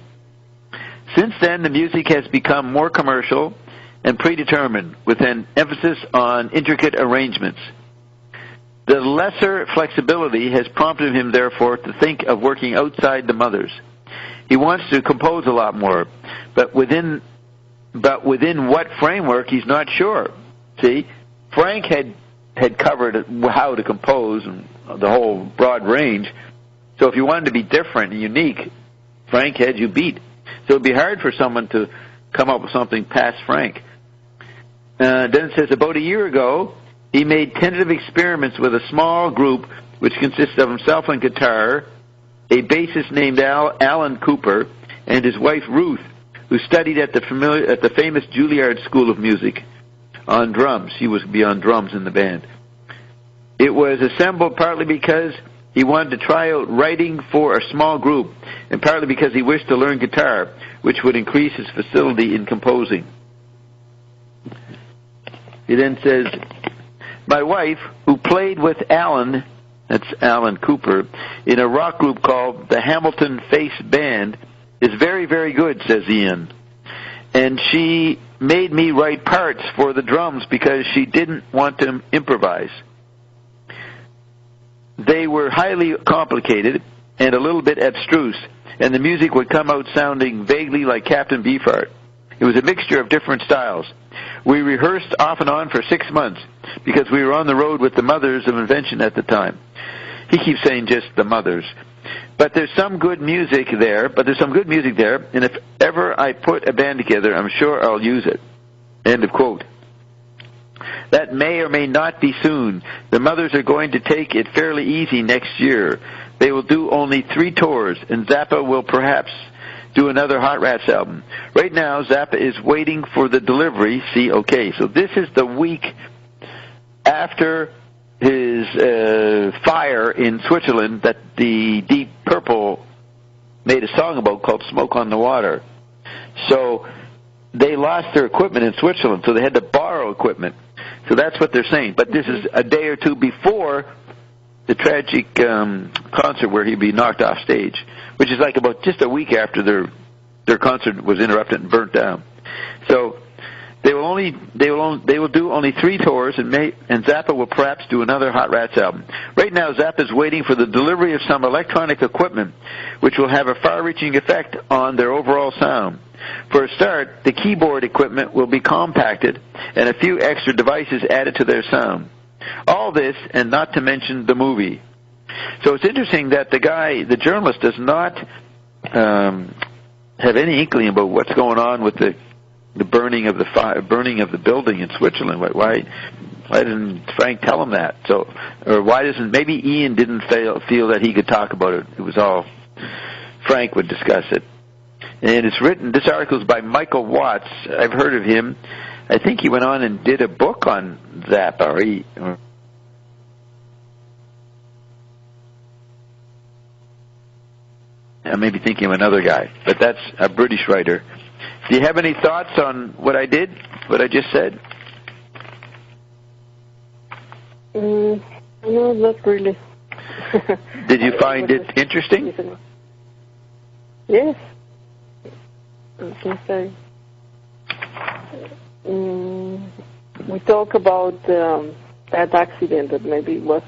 Since then, the music has become more commercial and predetermined, with an emphasis on intricate arrangements. The lesser flexibility has prompted him, therefore, to think of working outside the Mothers. He wants to compose a lot more, but within what framework, he's not sure. See, Frank had covered how to compose and the whole broad range, So if you wanted to be different and unique, Frank had you beat. So it would be hard for someone to come up with something past Frank. Then it says, about a year ago, he made tentative experiments with a small group which consists of himself on guitar, a bassist named Alan Cooper, and his wife Ruth, who studied at the famous Juilliard School of Music on drums. She was to be on drums in the band. It was assembled partly because he wanted to try out writing for a small group, and partly because he wished to learn guitar, which would increase his facility in composing. He then says, my wife, who played with Alan, that's Alan Cooper, in a rock group called the Hamilton Face Band, is very, very good, says Ian. And she made me write parts for the drums because she didn't want to improvise. They were highly complicated and a little bit abstruse, and the music would come out sounding vaguely like Captain Beefheart. It was a mixture of different styles. We rehearsed off and on for 6 months because we were on the road with the Mothers of Invention at the time. He keeps saying just the Mothers. But there's some good music there, and if ever I put a band together, I'm sure I'll use it. End of quote. That may or may not be soon. The Mothers are going to take it fairly easy next year. They will do only 3 tours, and Zappa will perhaps do another Hot Rats album. Right now, Zappa is waiting for the delivery. See, okay, so this is the week after his fire in Switzerland that the Deep Purple made a song about called Smoke on the Water. So they lost their equipment in Switzerland, so they had to borrow equipment. So that's what they're saying. But this is a day or two before the tragic concert where he'd be knocked off stage, which is like about just a week after their concert was interrupted and burnt down. So they will do only 3 tours, and Zappa will perhaps do another Hot Rats album. Right now, Zappa is waiting for the delivery of some electronic equipment, which will have a far-reaching effect on their overall sound. For a start, the keyboard equipment will be compacted, and a few extra devices added to their sound. All this, and not to mention the movie. So it's interesting that the journalist, does not have any inkling about what's going on with the burning of the building in Switzerland. Why didn't Frank tell him that? So, or why doesn't maybe Ian didn't feel that he could talk about it? It was all Frank would discuss it. And it's written. This article is by Michael Watts. I've heard of him. I think he went on and did a book on Zappa. I may be thinking of another guy, but that's a British writer. Do you have any thoughts on what I just said? No, not really. Did you find it interesting? Yes. I can say. We talk about that accident that maybe was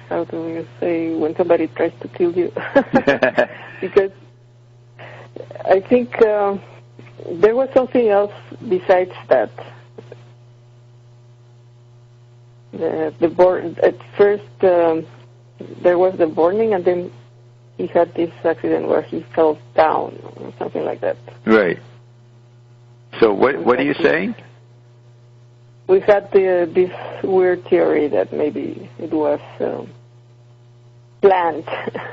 how do you say, when somebody tries to kill you? Because I think there was something else besides that. At first there was the burning, and then he had this accident where he fell down, or something like that. Right. So what are you saying? We had this weird theory that maybe it was planned.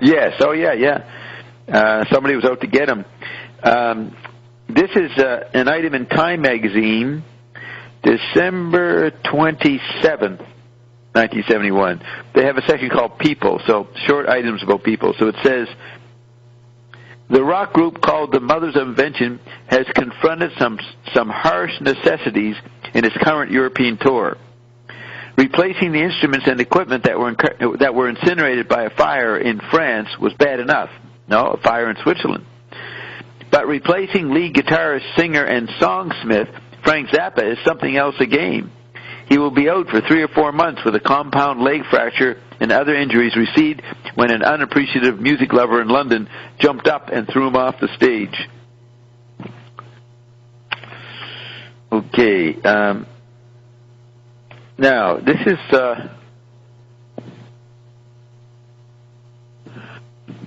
Yes. Oh, yeah. Somebody was out to get him. This is an item in Time magazine, December 27th, 1971. They have a section called People, so short items about people. So it says, the rock group called the Mothers of Invention has confronted some harsh necessities in its current European tour. Replacing the instruments and equipment that were incinerated by a fire in France was bad enough. No, a fire in Switzerland. But replacing lead guitarist, singer, and songsmith Frank Zappa is something else again. He will be out for 3 or 4 months with a compound leg fracture and other injuries received when an unappreciative music lover in London jumped up and threw him off the stage. Okay. Now, this is...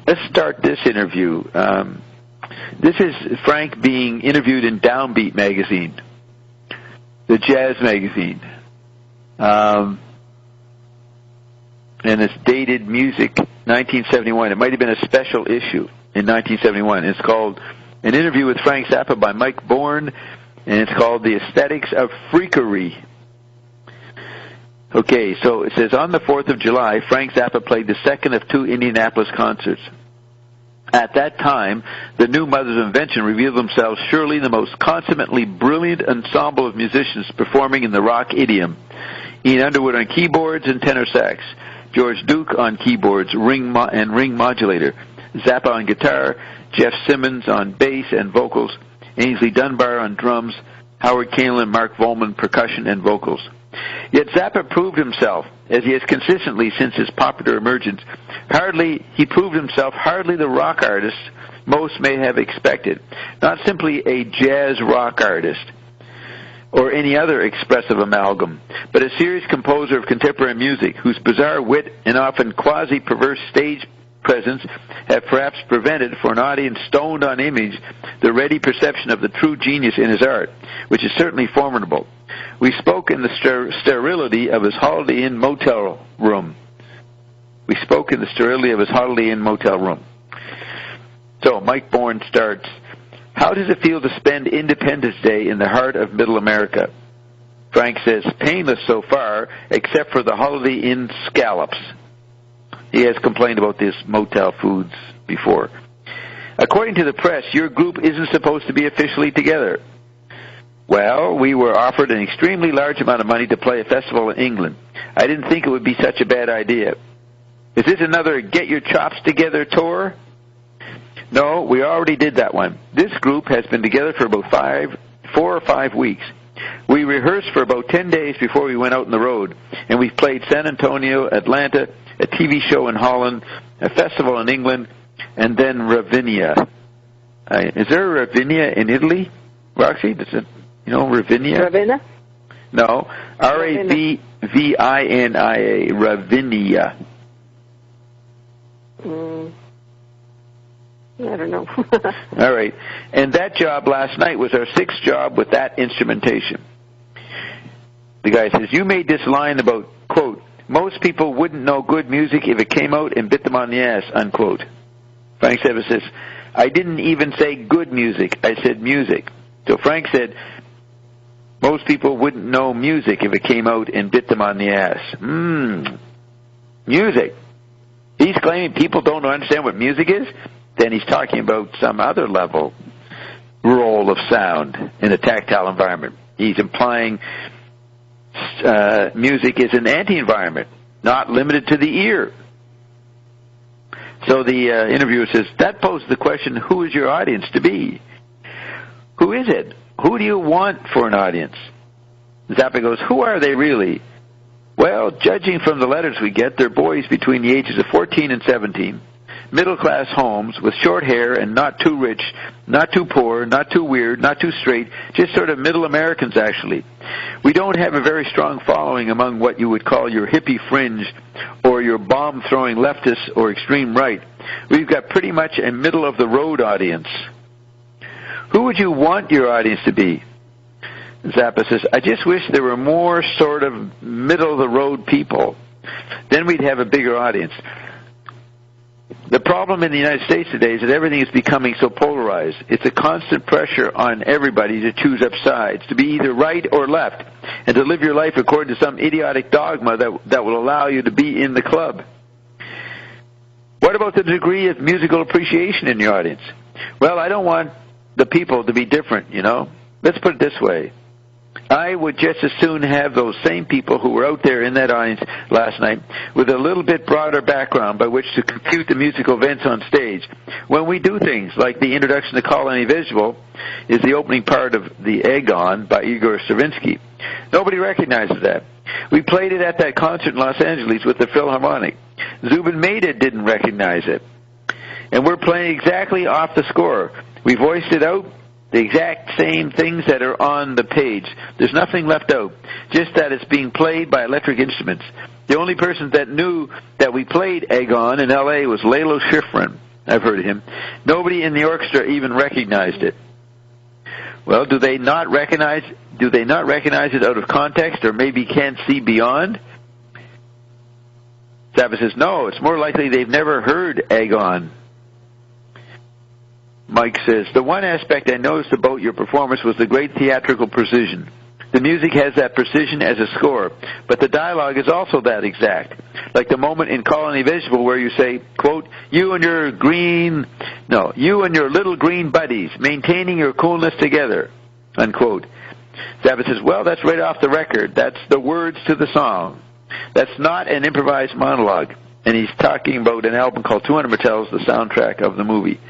let's start this interview. This is Frank being interviewed in Downbeat magazine, the jazz magazine. And it's dated Music 1971. It might have been a special issue in 1971. It's called An Interview with Frank Zappa by Mike Bourne, and it's called The Aesthetics of Freakery. Okay, so it says, on the 4th of July, Frank Zappa played the second of 2 Indianapolis concerts. At that time, the new Mothers of Invention revealed themselves surely the most consummately brilliant ensemble of musicians performing in the rock idiom. Ian Underwood on keyboards and tenor sax, George Duke on keyboards and ring modulator, Zappa on guitar, Jeff Simmons on bass and vocals, Ainsley Dunbar on drums, Howard Kane and Mark Volman percussion and vocals. Yet Zappa proved himself, as he has consistently since his popular emergence. He proved himself hardly the rock artist most may have expected, not simply a jazz rock artist or any other expressive amalgam, but a serious composer of contemporary music whose bizarre wit and often quasi-perverse stage presence have perhaps prevented, for an audience stoned on image, the ready perception of the true genius in his art, which is certainly formidable. We spoke in the sterility of his Holiday Inn motel room. So Mike Bourne starts, how does it feel to spend Independence Day in the heart of Middle America? Frank says, painless so far, except for the Holiday Inn scallops. He has complained about this motel foods before. According to the press, your group isn't supposed to be officially together. Well, we were offered an extremely large amount of money to play a festival in England. I didn't think it would be such a bad idea. Is this another Get Your Chops Together tour? No, we already did that one. This group has been together for about 4 or 5 weeks. We rehearsed for about 10 days before we went out on the road, and we've played San Antonio, Atlanta, a TV show in Holland, a festival in England, and then Ravinia. Is there a Ravinia in Italy, Roxy? Does it, Ravinia? Ravenna? No, Ravinia, Ravinia. I don't know. All right. And that job last night was our 6th job with that instrumentation. The guy says, you made this line about, quote, most people wouldn't know good music if it came out and bit them on the ass, unquote. Frank Zappa says, I didn't even say good music. I said music. So Frank said, most people wouldn't know music if it came out and bit them on the ass. Music. He's claiming people don't understand what music is? Then he's talking about some other level role of sound in a tactile environment. He's implying music is an anti-environment, not limited to the ear. So the interviewer says, that poses the question, who is your audience to be? Who is it? Who do you want for an audience? Zappa goes, who are they really? Well, judging from the letters we get, they're boys between the ages of 14 and 17, middle-class homes with short hair and not too rich, not too poor, not too weird, not too straight, just sort of middle Americans, actually. We don't have a very strong following among what you would call your hippie fringe or your bomb-throwing leftists or extreme right. We've got pretty much a middle-of-the-road audience. Who would you want your audience to be? Zappa says, I just wish there were more sort of middle-of-the-road people. Then we'd have a bigger audience. The problem in the United States today is that everything is becoming so polarized. It's a constant pressure on everybody to choose up sides, to be either right or left, and to live your life according to some idiotic dogma that will allow you to be in the club. What about the degree of musical appreciation in your audience? Well, I don't want the people to be different, Let's put it this way. I would just as soon have those same people who were out there in that audience last night with a little bit broader background by which to compute the musical events on stage. When we do things like the introduction to Call Any Visual is the opening part of The Egg On by Igor Stravinsky. Nobody recognizes that. We played it at that concert in Los Angeles with the Philharmonic. Zubin Mehta didn't recognize it. And we're playing exactly off the score. We voiced it out The exact same things that are on the page. There's nothing left out. Just that it's being played by electric instruments. The only person that knew that we played Egon in L.A. was Lalo Schifrin. I've heard of him. Nobody in the orchestra even recognized it. Well, do they not recognize it out of context, or maybe can't see beyond? Zappa says, no, it's more likely they've never heard Egon. Mike says, the one aspect I noticed about your performance was the great theatrical precision. The music has that precision as a score, but the dialogue is also that exact. Like the moment in Colony Vegetable where you say, quote, you and your little green buddies, maintaining your coolness together, unquote. Zappa says, well, that's right off the record. That's the words to the song. That's not an improvised monologue. And he's talking about an album called 2Apr2016, the soundtrack of the movie.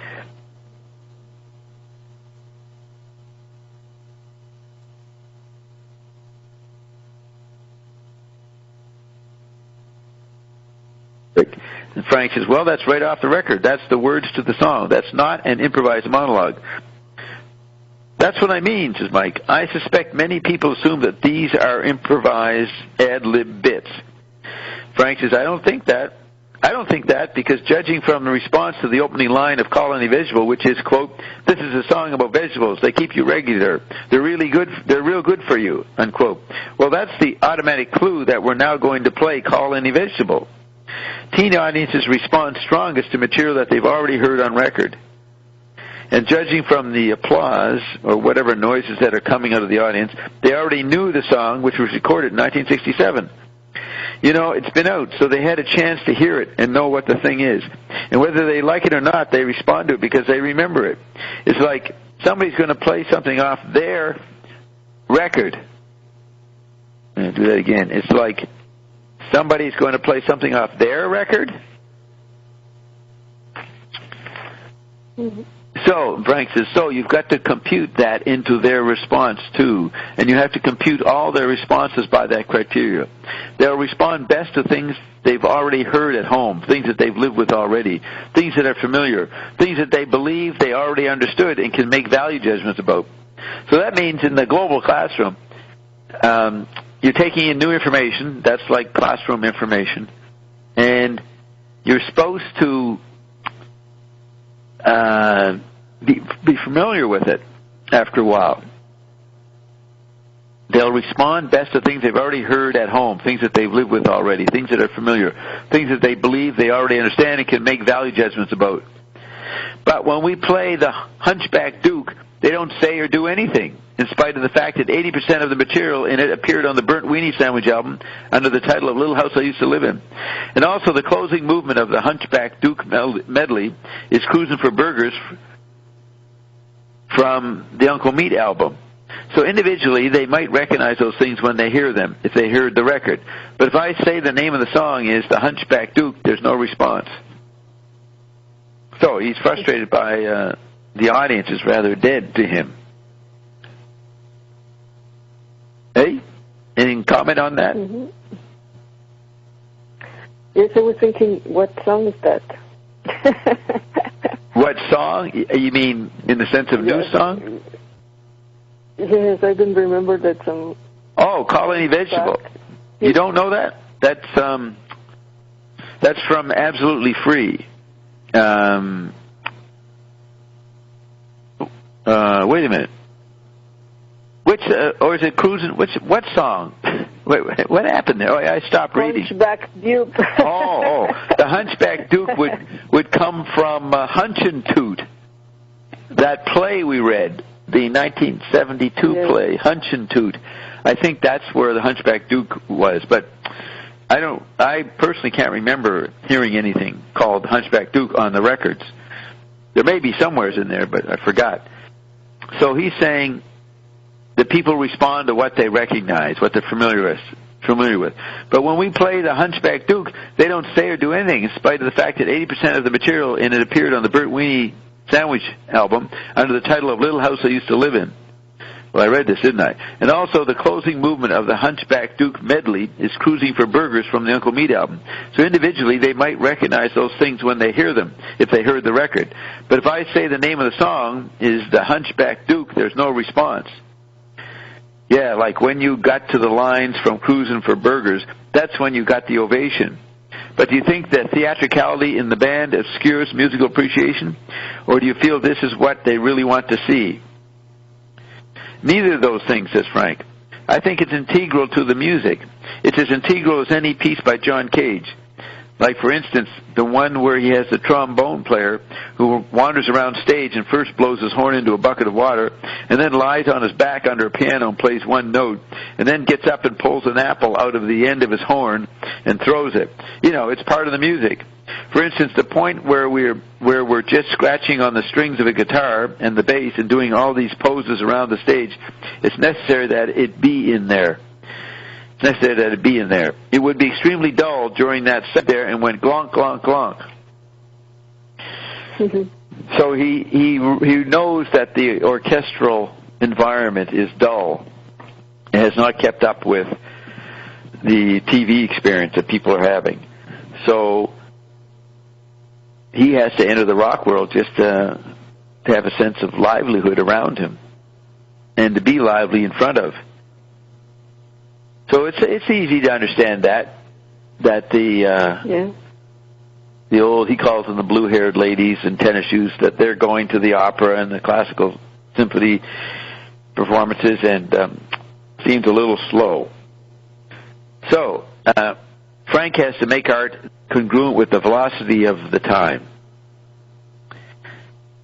And Frank says, well, that's right off the record. That's the words to the song. That's not an improvised monologue. That's what I mean, says Mike. I suspect many people assume that these are improvised ad-lib bits. Frank says, I don't think that because judging from the response to the opening line of Colony Vegetable, which is, quote, this is a song about vegetables. They keep you regular. They're really good. They're real good for you, unquote. Well, that's the automatic clue that we're now going to play Colony Vegetable. Teen audiences respond strongest to material that they've already heard on record. And judging from the applause, or whatever noises that are coming out of the audience, they already knew the song, which was recorded in 1967. You know, it's been out, so they had a chance to hear it and know what the thing is. And whether they like it or not, they respond to it because they remember it. It's like somebody's going to play something off their record. I'm going to do that again. It's like somebody's going to play something off their record. Mm-hmm. So, Frank says, so you've got to compute that into their response, too. And you have to compute all their responses by that criteria. They'll respond best to things they've already heard at home, things that they've lived with already, things that are familiar, things that they believe they already understood and can make value judgments about. So that means in the global classroom, you're taking in new information. That's like classroom information. And you're supposed to be familiar with it after a while. They'll respond best to things they've already heard at home, things that they've lived with already, things that are familiar, things that they believe they already understand and can make value judgments about. But when we play the Hunchback Duke, they don't say or do anything, in spite of the fact that 80% of the material in it appeared on the Burnt Weenie Sandwich album under the title of Little House I Used to Live In. And also the closing movement of the Hunchback Duke medley is Cruising for Burgers from the Uncle Meat album. So individually, they might recognize those things when they hear them, if they heard the record. But if I say the name of the song is the Hunchback Duke, there's no response. So he's frustrated by the audience is rather dead to him. Hey? Any comment on that? Mm-hmm. Yes, I was thinking, what song is that? What song? You mean in the sense of new song? Yes, I didn't remember that song. Oh, Colony Vegetable. You don't know that? That's from Absolutely Free. Wait a minute. Which, or is it Cruising? What song? Wait, what happened there? Oh, I stopped reading. Hunchback Duke. oh, the Hunchback Duke would come from Hunch and Toot. That play we read, the 1972 play, Hunch and Toot. I think that's where the Hunchback Duke was, but I personally can't remember hearing anything called Hunchback Duke on the records. There may be somewheres in there, but I forgot. So he's saying that people respond to what they recognize, what they're familiar with. But when we play the Hunchback Duke, they don't say or do anything, in spite of the fact that 80% of the material in it appeared on the Burnt Weenie Sandwich album under the title of Little House I Used to Live In. Well, I read this, didn't I? And also the closing movement of the Hunchback Duke medley is Cruising for Burgers from the Uncle Meat album. So individually, they might recognize those things when they hear them, if they heard the record. But if I say the name of the song is the Hunchback Duke, there's no response. Yeah, like when you got to the lines from Cruising for Burgers, that's when you got the ovation. But do you think that theatricality in the band obscures musical appreciation? Or do you feel this is what they really want to see? Neither of those things, says Frank. I think it's integral to the music. It's as integral as any piece by John Cage. Like, for instance, the one where he has the trombone player who wanders around stage and first blows his horn into a bucket of water and then lies on his back under a piano and plays one note and then gets up and pulls an apple out of the end of his horn and throws it. You know, it's part of the music. For instance, the point where we're just scratching on the strings of a guitar and the bass and doing all these poses around the stage, it's necessary that it be in there. It's necessary that it be in there. It would be extremely dull during that set there and went glonk, glonk, glonk. So he knows that the orchestral environment is dull. It has not kept up with the TV experience that people are having. So he has to enter the rock world just to have a sense of livelihood around him and to be lively in front of. So it's easy to understand that the old, he calls them the blue-haired ladies in tennis shoes, that they're going to the opera and the classical symphony performances and seems a little slow. So Frank has to make art congruent with the velocity of the time.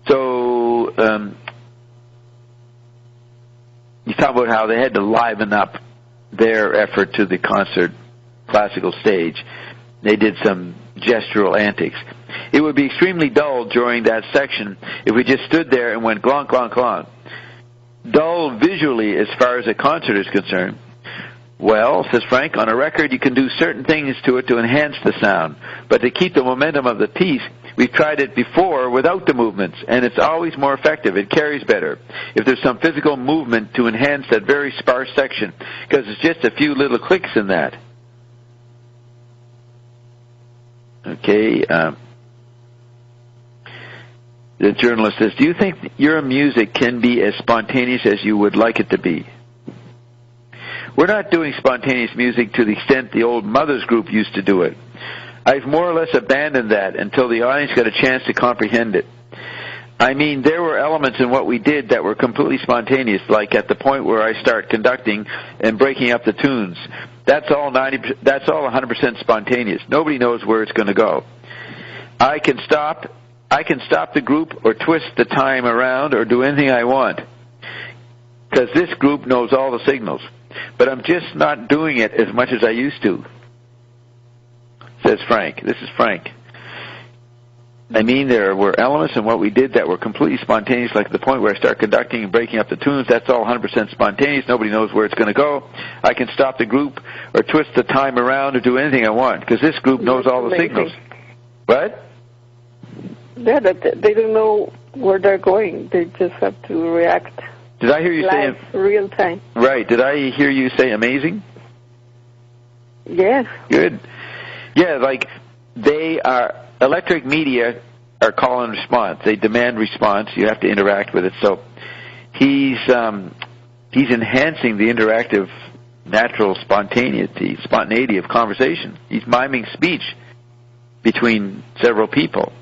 So you talk about how they had to liven up their effort to the concert classical stage. They did some gestural antics. It would be extremely dull during that section if we just stood there and went glonk, glonk, glonk. Dull visually as far as a concert is concerned. Well, says Frank, on a record you can do certain things to it to enhance the sound, but to keep the momentum of the piece, we've tried it before without the movements, and it's always more effective. It carries better if there's some physical movement to enhance that very sparse section, because it's just a few little clicks in that. Okay, the journalist says, do you think your music can be as spontaneous as you would like it to be? We're not doing spontaneous music to the extent the old Mothers group used to do it. I've more or less abandoned that until the audience got a chance to comprehend it. I mean, there were elements in what we did that were completely spontaneous, like at the point where I start conducting and breaking up the tunes. That's all 100% spontaneous. Nobody knows where it's going to go. I can stop the group or twist the time around or do anything I want, because this group knows all the signals. But I'm just not doing it as much as I used to, says Frank. This is Frank. I mean, there were elements in what we did that were completely spontaneous, like the point where I start conducting and breaking up the tunes. That's all 100% spontaneous. Nobody knows where it's going to go. I can stop the group or twist the time around or do anything I want, because this group knows all the signals. What? Yeah, they don't know where they're going. They just have to react. Did I hear you live, say real time? Right. Did I hear you say amazing? Yes. Good. Yeah, like they are, electric media are call and response. They demand response. You have to interact with it. So he's enhancing the interactive, natural spontaneity of conversation. He's miming speech between several people.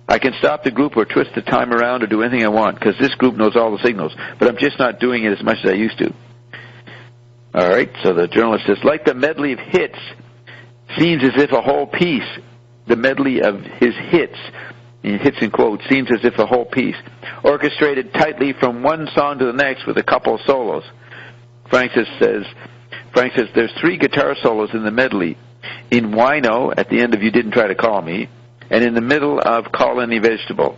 I can stop the group or twist the time around or do anything I want, because this group knows all the signals, but I'm just not doing it as much as I used to. All right, so the journalist says, like the medley of hits, seems as if a whole piece, the medley of his hits in quotes, seems as if a whole piece, orchestrated tightly from one song to the next with a couple of solos. Frank says, there's 3 guitar solos in the medley. In Wino, at the end of You Didn't Try to Call Me, and in the middle of Call Any Vegetable.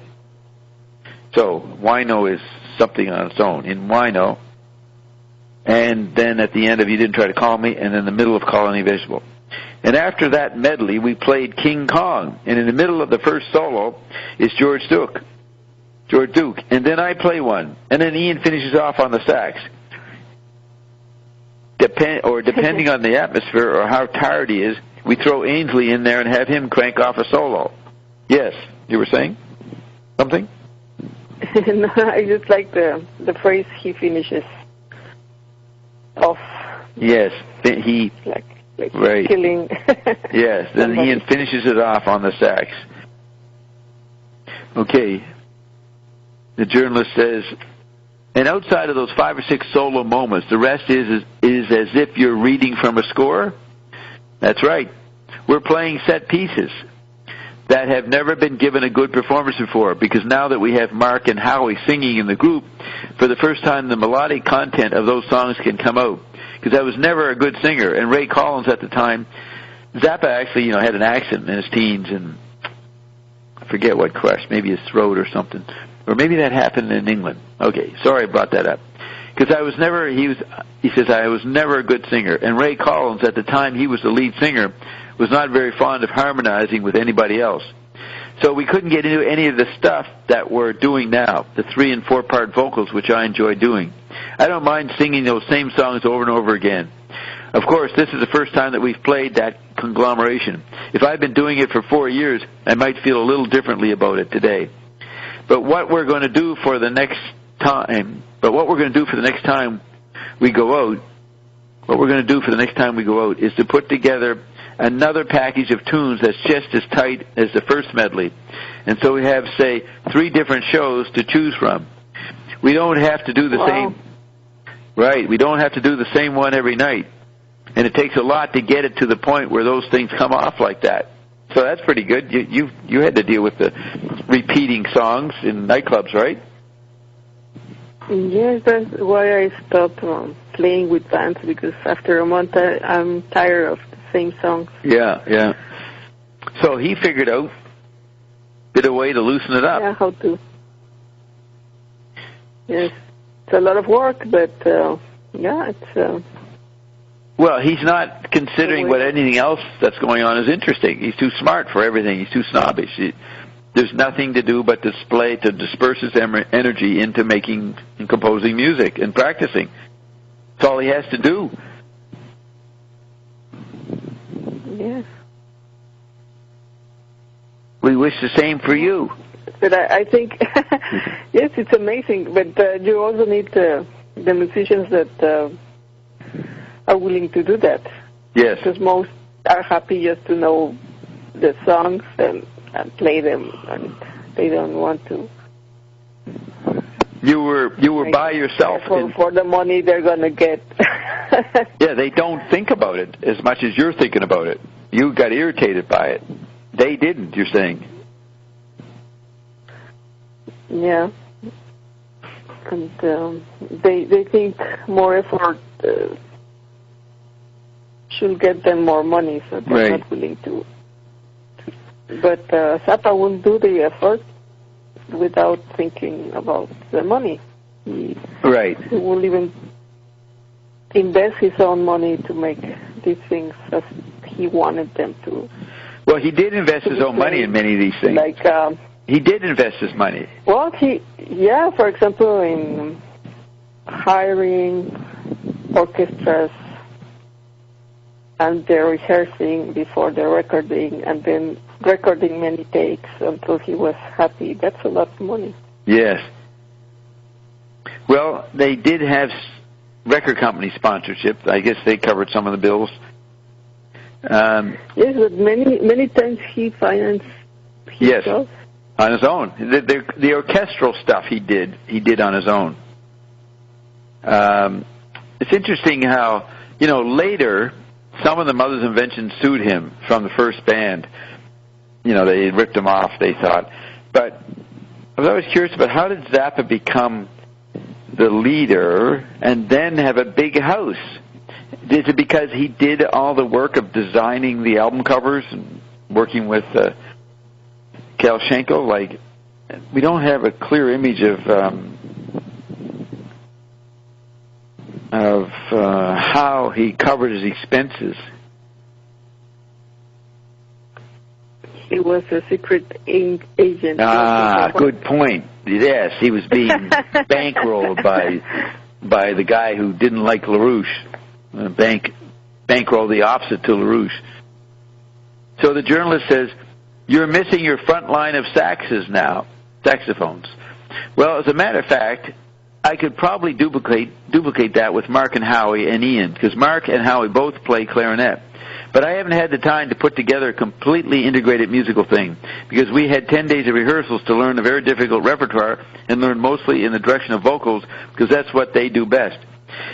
So, Wino is something on its own. In Wino, and then at the end of You Didn't Try to Call Me, and in the middle of Call Any Vegetable. And after that medley, we played King Kong, and in the middle of the first solo is George Duke. George Duke, and then I play one, and then Ian finishes off on the sax. Depending on the atmosphere or how tired he is, we throw Ainsley in there and have him crank off a solo. Yes, you were saying something? No, I just like the phrase he finishes off. Yes, he like right. Killing. Yes, then Ian finishes it off on the sax. Okay. The journalist says, and outside of those 5 or 6 solo moments, the rest is as if you're reading from a score? That's right. We're playing set pieces that have never been given a good performance before, because now that we have Mark and Howie singing in the group, for the first time the melodic content of those songs can come out. Because I was never a good singer, and Ray Collins at the time, Zappa actually, had an accident in his teens, and I forget what crushed, maybe his throat or something. Or maybe that happened in England. Okay, sorry I brought that up. Because I was never, he says, I was never a good singer. And Ray Collins, at the time he was the lead singer, was not very fond of harmonizing with anybody else. So we couldn't get into any of the stuff that we're doing now, the 3- and 4-part vocals, which I enjoy doing. I don't mind singing those same songs over and over again. Of course, this is the first time that we've played that conglomeration. If I'd been doing it for 4 years, I might feel a little differently about it today. But what we're going to do for the next time we go out, is to put together another package of tunes that's just as tight as the first medley. And so we have, say, 3 different shows to choose from. We don't have to do the same. Right, we don't have to do the same one every night. And it takes a lot to get it to the point where those things come off like that. So that's pretty good. You had to deal with the repeating songs in nightclubs, right? Yes, that's why I stopped playing with bands, because after a month I'm tired of the same songs. Yeah. So he figured out a way to loosen it up. Yeah, how to. Yes, it's a lot of work, but it's... Well, he's not considering what anything else that's going on is interesting. He's too smart for everything. He's too snobbish. There's nothing to do but disperse his energy into making and composing music and practicing. That's all he has to do. Yes. We wish the same for you. But I think, yes, it's amazing. But you also need the musicians that are willing to do that. Yes. Because most are happy just to know the songs and play them, and they don't want to. You were by yourself. For the money they're going to get. Yeah, they don't think about it as much as you're thinking about it. You got irritated by it. They didn't, you're saying. Yeah. And they think more effort should get them more money, so they're not willing to. But Zappa won't do the effort without thinking about the money. He won't even invest his own money to make these things as he wanted them to. Well, he did invest his own money in many of these things. He did invest his money. Well, for example, in hiring orchestras, and they're rehearsing before the recording, and then recording many takes until he was happy. That's a lot of money. Yes. Well, they did have record company sponsorship. I guess they covered some of the bills. Yes, but many times he financed himself. Yes, on his own. The orchestral stuff he did on his own. It's interesting how, later, some of the Mother's Invention sued him from the first band. They ripped him off, they thought. But I was always curious about how did Zappa become the leader and then have a big house? Is it because he did all the work of designing the album covers and working with Kalshenko? We don't have a clear image of how he covered his expenses. he was a secret agent. Ah, good point. Yes, he was being bankrolled by the guy who didn't like LaRouche. Bankroll the opposite to LaRouche. So the journalist says, you're missing your front line of saxophones. Well, as a matter of fact, I could probably duplicate that with Mark and Howie and Ian, because Mark and Howie both play clarinet. But I haven't had the time to put together a completely integrated musical thing, because we had 10 days of rehearsals to learn a very difficult repertoire and learn mostly in the direction of vocals, because that's what they do best.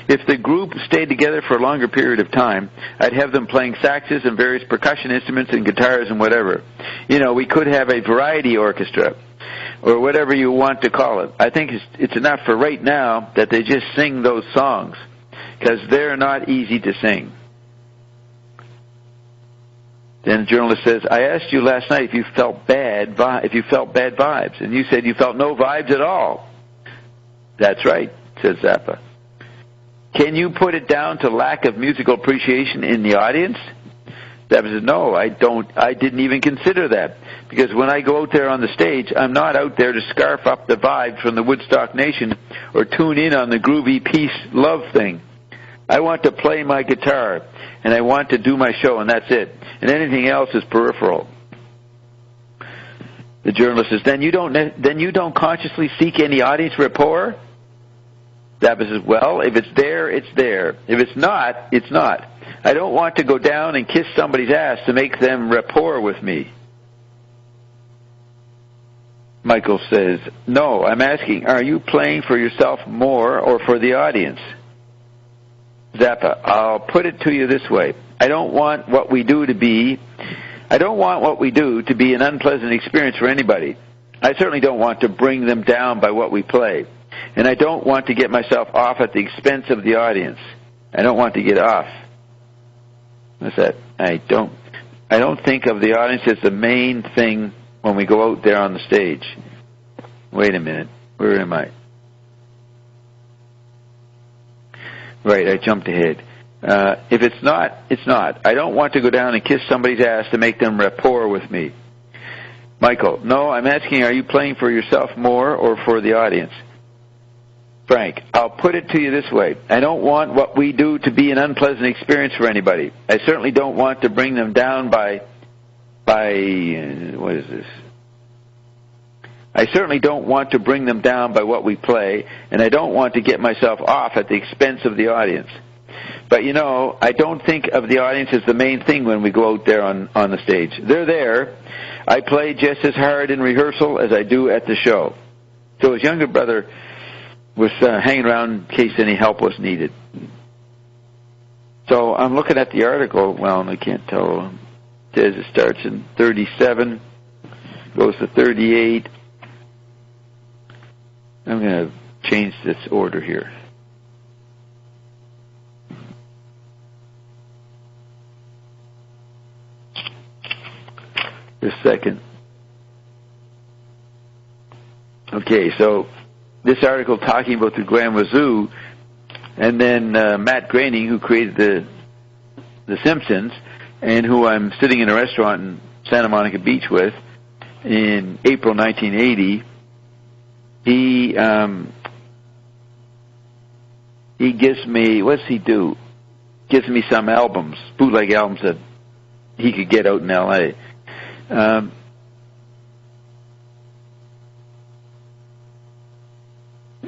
If the group stayed together for a longer period of time, I'd have them playing saxes and various percussion instruments and guitars and whatever. We could have a variety orchestra, or whatever you want to call it. I think it's enough for right now that they just sing those songs, because they're not easy to sing. Then the journalist says, I asked you last night if you felt bad vibes, and you said you felt no vibes at all. That's right, says Zappa. Can you put it down to lack of musical appreciation in the audience? Zappa says, no, I don't. I didn't even consider that, because when I go out there on the stage, I'm not out there to scarf up the vibe from the Woodstock Nation or tune in on the groovy peace love thing. I want to play my guitar, and I want to do my show, and that's it. And anything else is peripheral. The journalist says, then you don't consciously seek any audience rapport? Zappa says, well, if it's there, it's there. If it's not, it's not. I don't want to go down and kiss somebody's ass to make them rapport with me. Michael says, no, I'm asking, are you playing for yourself more or for the audience? Zappa, I'll put it to you this way. I don't want what we do to be an unpleasant experience for anybody. I certainly don't want to bring them down by what we play. And I don't want to get myself off at the expense of the audience. I don't want to get off. What's that? I don't think of the audience as the main thing when we go out there on the stage. Wait a minute. Where am I? Right, I jumped ahead. If it's not, it's not. I don't want to go down and kiss somebody's ass to make them rapport with me. Michael, no, I'm asking, are you playing for yourself more or for the audience? Frank, I'll put it to you this way. I don't want what we do to be an unpleasant experience for anybody. I certainly don't want to bring them down by what is this? I certainly don't want to bring them down by what we play, and I don't want to get myself off at the expense of the audience. But, I don't think of the audience as the main thing when we go out there on the stage. They're there. I play just as hard in rehearsal as I do at the show. So his younger brother was hanging around in case any help was needed. So I'm looking at the article. Well, I can't tell. It says it starts in 37, goes to 38. I'm going to change this order here. Just a second. Okay, so this article talking about the Grand Wazoo, and then Matt Groening, who created the Simpsons, and who I'm sitting in a restaurant in Santa Monica Beach with in April 1980. He gives me, what does he do? Gives me some albums, bootleg albums that he could get out in L.A.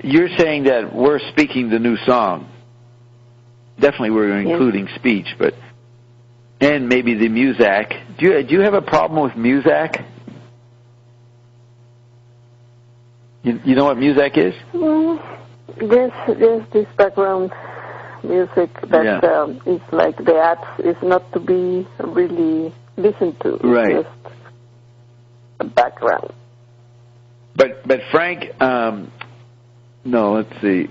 You're saying that we're speaking the new song. Definitely we're including speech, and maybe the Muzak. Do you have a problem with Muzak? You know what Muzak is? Yes, this background music that is like the apps is not to be really listened to. Right. It's just a background. But Frank, no, let's see.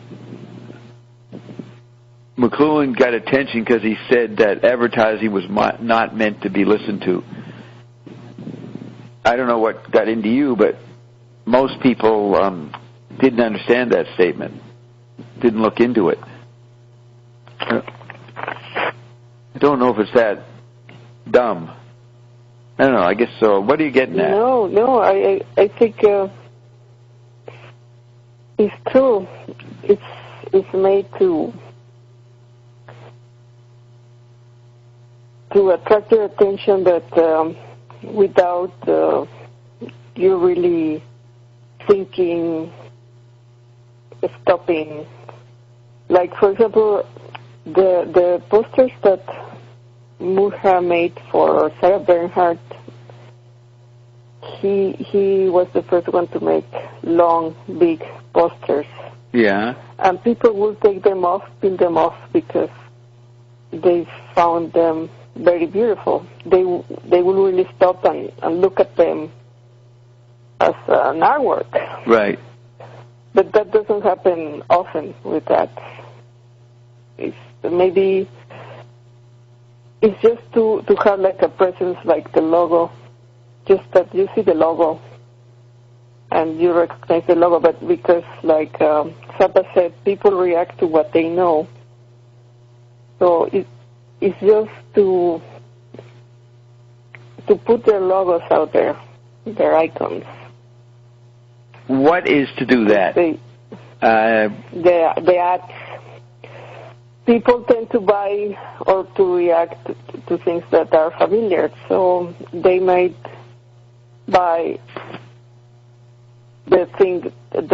McLuhan got attention because he said that advertising was not meant to be listened to. I don't know what got into you, but most people didn't understand that statement, didn't look into it. I don't know if it's that dumb. I don't know. I guess so. What are you getting at? No. I think it's true. It's made to attract your attention that without you really thinking, stopping. Like, for example, the posters that Murha made for Sarah Bernhardt, he was the first one to make long, big posters. Yeah. And people will take them off, pin them off, because they found them very beautiful. They will really stop and look at them as an artwork. Right. But that doesn't happen often with that. Maybe it's just to have like a presence like the logo, just that you see the logo and you recognize the logo, but because like Zappa said, people react to what they know. So it's just to put their logos out there, their icons. What is to do that? The ads. People tend to buy or to react to things that are familiar, so they might buy the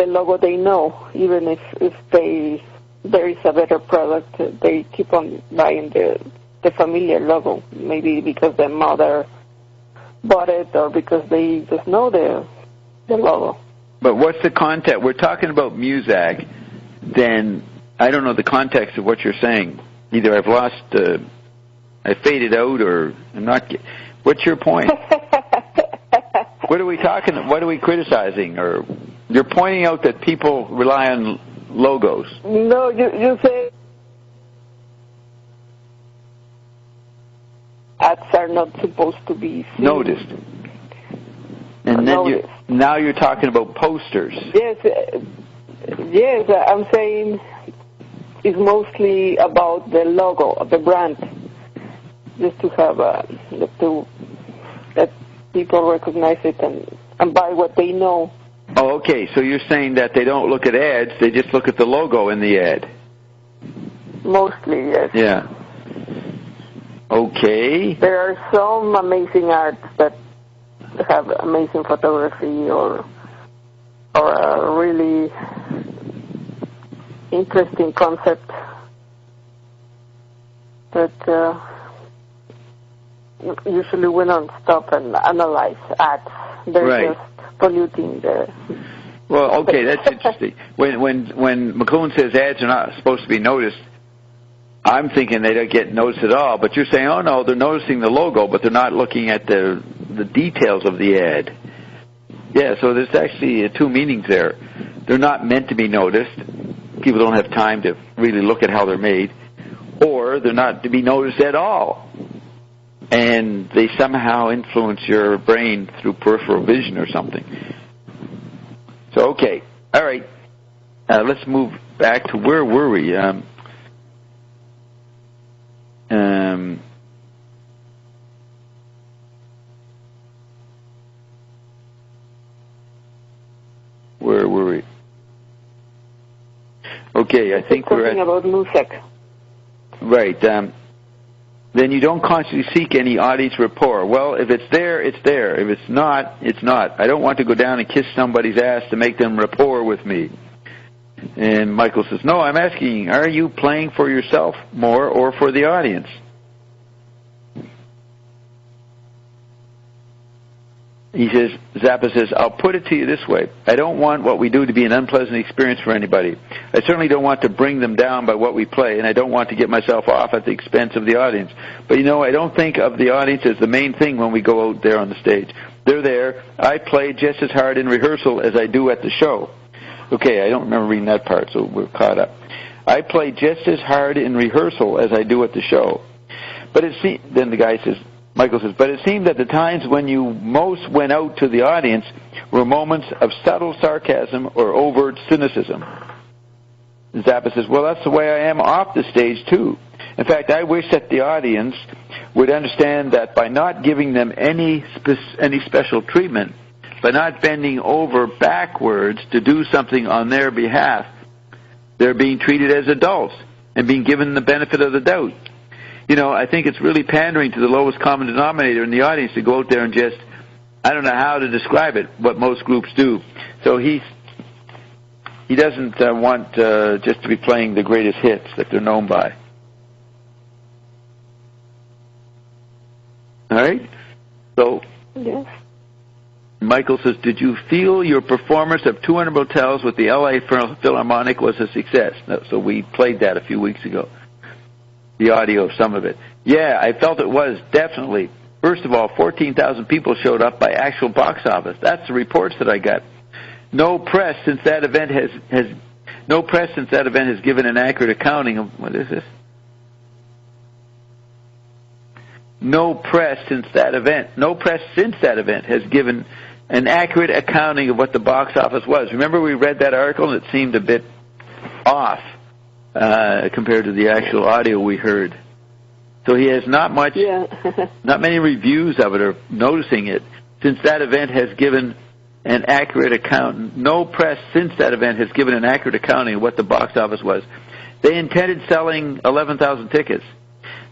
logo they know, even if there is a better product, they keep on buying the familiar logo, maybe because their mother bought it or because they just know the logo. But what's the context? We're talking about music, then I don't know the context of what you're saying. Either I've lost, I faded out, or I'm not. What's your point? What are we talking? What are we criticizing? Or you're pointing out that people rely on logos. No, you say ads are not supposed to be seen. Noticed. And then now you're talking about posters. Yes, I'm saying it's mostly about the logo of the brand, just to have that people recognize it and buy what they know. Oh, okay. So you're saying that they don't look at ads; they just look at the logo in the ad. Mostly, yes. Yeah. Okay. There are some amazing arts that have amazing photography or a really interesting concept, but usually we don't stop and analyze ads. They're just polluting the... Well, okay, that's interesting. When McLuhan says ads are not supposed to be noticed, I'm thinking they don't get noticed at all, but you're saying, oh no, they're noticing the logo, but they're not looking at the details of the ad. Yeah, so there's actually two meanings there. They're not meant to be noticed. People don't have time to really look at how they're made. Or they're not to be noticed at all. And they somehow influence your brain through peripheral vision or something. So, okay. All right. Let's move back to where were we? Where were we? Okay, I think we're talking about music. Right. Then you don't consciously seek any audience rapport. Well, if it's there, it's there. If it's not, it's not. I don't want to go down and kiss somebody's ass to make them rapport with me. And Michael says, no, I'm asking, are you playing for yourself more or for the audience? He says, Zappa says, I'll put it to you this way. I don't want what we do to be an unpleasant experience for anybody. I certainly don't want to bring them down by what we play, and I don't want to get myself off at the expense of the audience. But, I don't think of the audience as the main thing when we go out there on the stage. They're there. I play just as hard in rehearsal as I do at the show. Okay, I don't remember reading that part, so we're caught up. I play just as hard in rehearsal as I do at the show. But then the guy says, Michael says, but it seemed that the times when you most went out to the audience were moments of subtle sarcasm or overt cynicism. Zappa says, well, that's the way I am off the stage, too. In fact, I wish that the audience would understand that by not giving them any special treatment, by not bending over backwards to do something on their behalf, they're being treated as adults and being given the benefit of the doubt. I think it's really pandering to the lowest common denominator in the audience to go out there and just, I don't know how to describe it, what most groups do. So he doesn't want just to be playing the greatest hits that they're known by. All right? So, yes. Michael says, did you feel your performance of 200 Motels with the LA Philharmonic was a success? No, so we played that a few weeks ago, the audio of some of it. Yeah, I felt it was, definitely. First of all, 14,000 people showed up by actual box office. That's the reports that I got. No press since that event has given an accurate accounting of, what is this? No press since that event has given an accurate accounting of what the box office was. Remember we read that article and it seemed a bit off compared to the actual audio we heard. So he has not many reviews of it or noticing it since that event has given an accurate account. No press since that event has given an accurate accounting of what the box office was. They intended selling 11,000 tickets.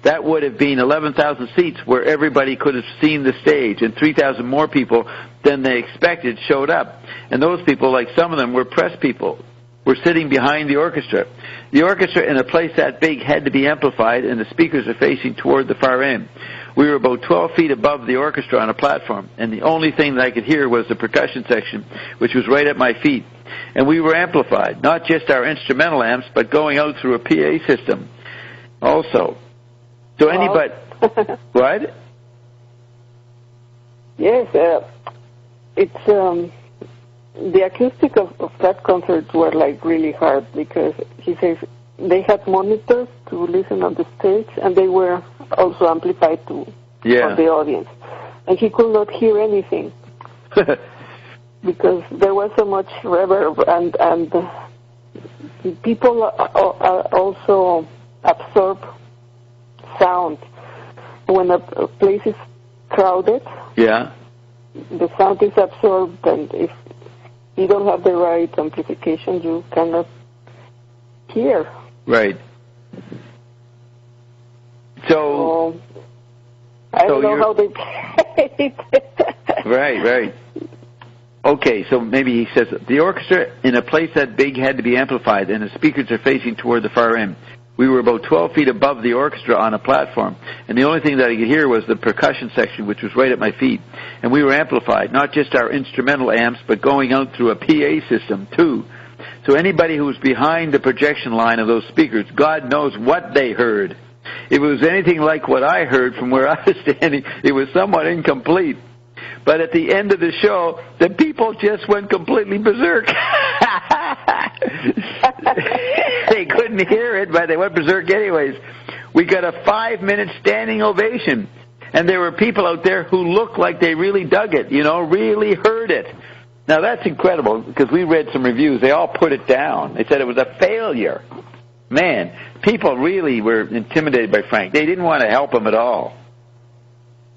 That would have been 11,000 seats where everybody could have seen the stage, and 3,000 more people than they expected showed up. And those people, like some of them, were press people, were sitting behind the orchestra. The orchestra in a place that big had to be amplified, and the speakers are facing toward the far end. We were about 12 feet above the orchestra on a platform, and the only thing that I could hear was the percussion section, which was right at my feet. And we were amplified, not just our instrumental amps, but going out through a PA system also. So anybody... What? Yes, it's... the acoustic of that concert were like really hard because he says they had monitors to listen on the stage and they were also amplified for the audience. And he could not hear anything because there was so much reverb and people also absorb sound. When a place is crowded, the sound is absorbed, and if you don't have the right amplification, you cannot hear. Right. So I don't know how they played. Right. Okay, so maybe he says, the orchestra in a place that big had to be amplified, and the speakers are facing toward the far end. We were about 12 feet above the orchestra on a platform, and the only thing that I could hear was the percussion section, which was right at my feet. And we were amplified, not just our instrumental amps, but going out through a PA system, too. So anybody who was behind the projection line of those speakers, God knows what they heard. If it was anything like what I heard from where I was standing, it was somewhat incomplete. But at the end of the show, the people just went completely berserk. They couldn't hear it, but they went berserk anyways. We got a 5-minute standing ovation, and there were people out there who looked like they really dug it, really heard it. Now, that's incredible, because we read some reviews. They all put it down. They said it was a failure. Man, people really were intimidated by Frank. They didn't want to help him at all.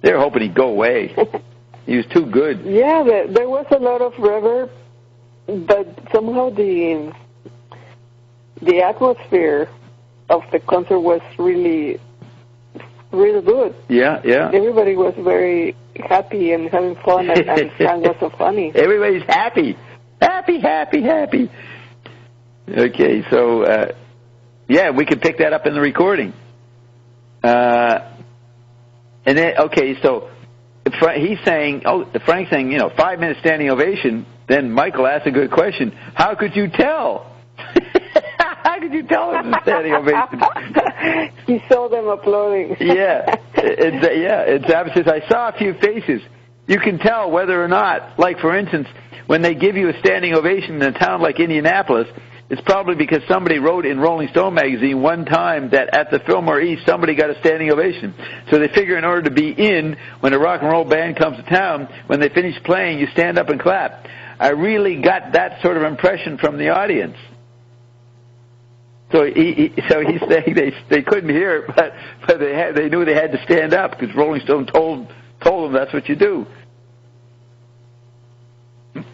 They were hoping he'd go away. He was too good. Yeah, there was a lot of reverb, but somehow the atmosphere of the concert was really, really good. Yeah. Everybody was very happy and having fun, and Frank was so funny. Everybody's happy. Happy. Okay, so, we could pick that up in the recording. And then, okay, so he's saying, Frank's saying, 5-minute standing ovation. Then Michael asked a good question. How could you tell? How could you tell it was a standing ovation? He saw them applauding. It's says, I saw a few faces. You can tell whether or not, like for instance, when they give you a standing ovation in a town like Indianapolis, it's probably because somebody wrote in Rolling Stone magazine one time that at the Fillmore East somebody got a standing ovation. So they figure in order to be in, when a rock and roll band comes to town, when they finish playing, you stand up and clap. I really got that sort of impression from the audience. So he's saying they couldn't hear it, but they knew they had to stand up because Rolling Stone told them that's what you do.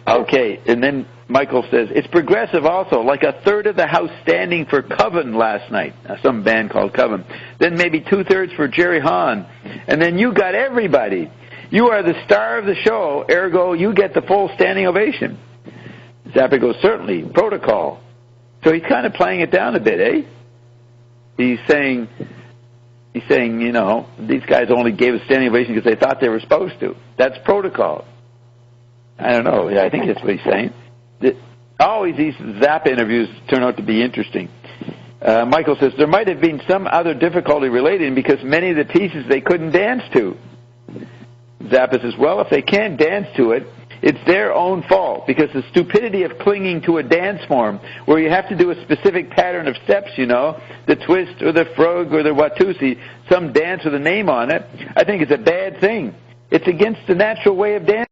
Okay, and then Michael says, it's progressive also, like a third of the House standing for Coven last night, some band called Coven. Then maybe two-thirds for Jerry Hahn. And then you got everybody. You are the star of the show, ergo you get the full standing ovation. Zappa goes, certainly, protocol. So he's kind of playing it down a bit, eh? He's saying, you know, these guys only gave a standing ovation because they thought they were supposed to. That's protocol. I don't know. Yeah, I think that's what he's saying. Always these Zappa interviews turn out to be interesting. Michael says, there might have been some other difficulty related because many of the pieces they couldn't dance to. Zappa says, well, if they can't dance to it, it's their own fault because the stupidity of clinging to a dance form where you have to do a specific pattern of steps, you know, the twist or the frog or the watusi, some dance with a name on it, I think is a bad thing. It's against the natural way of dancing.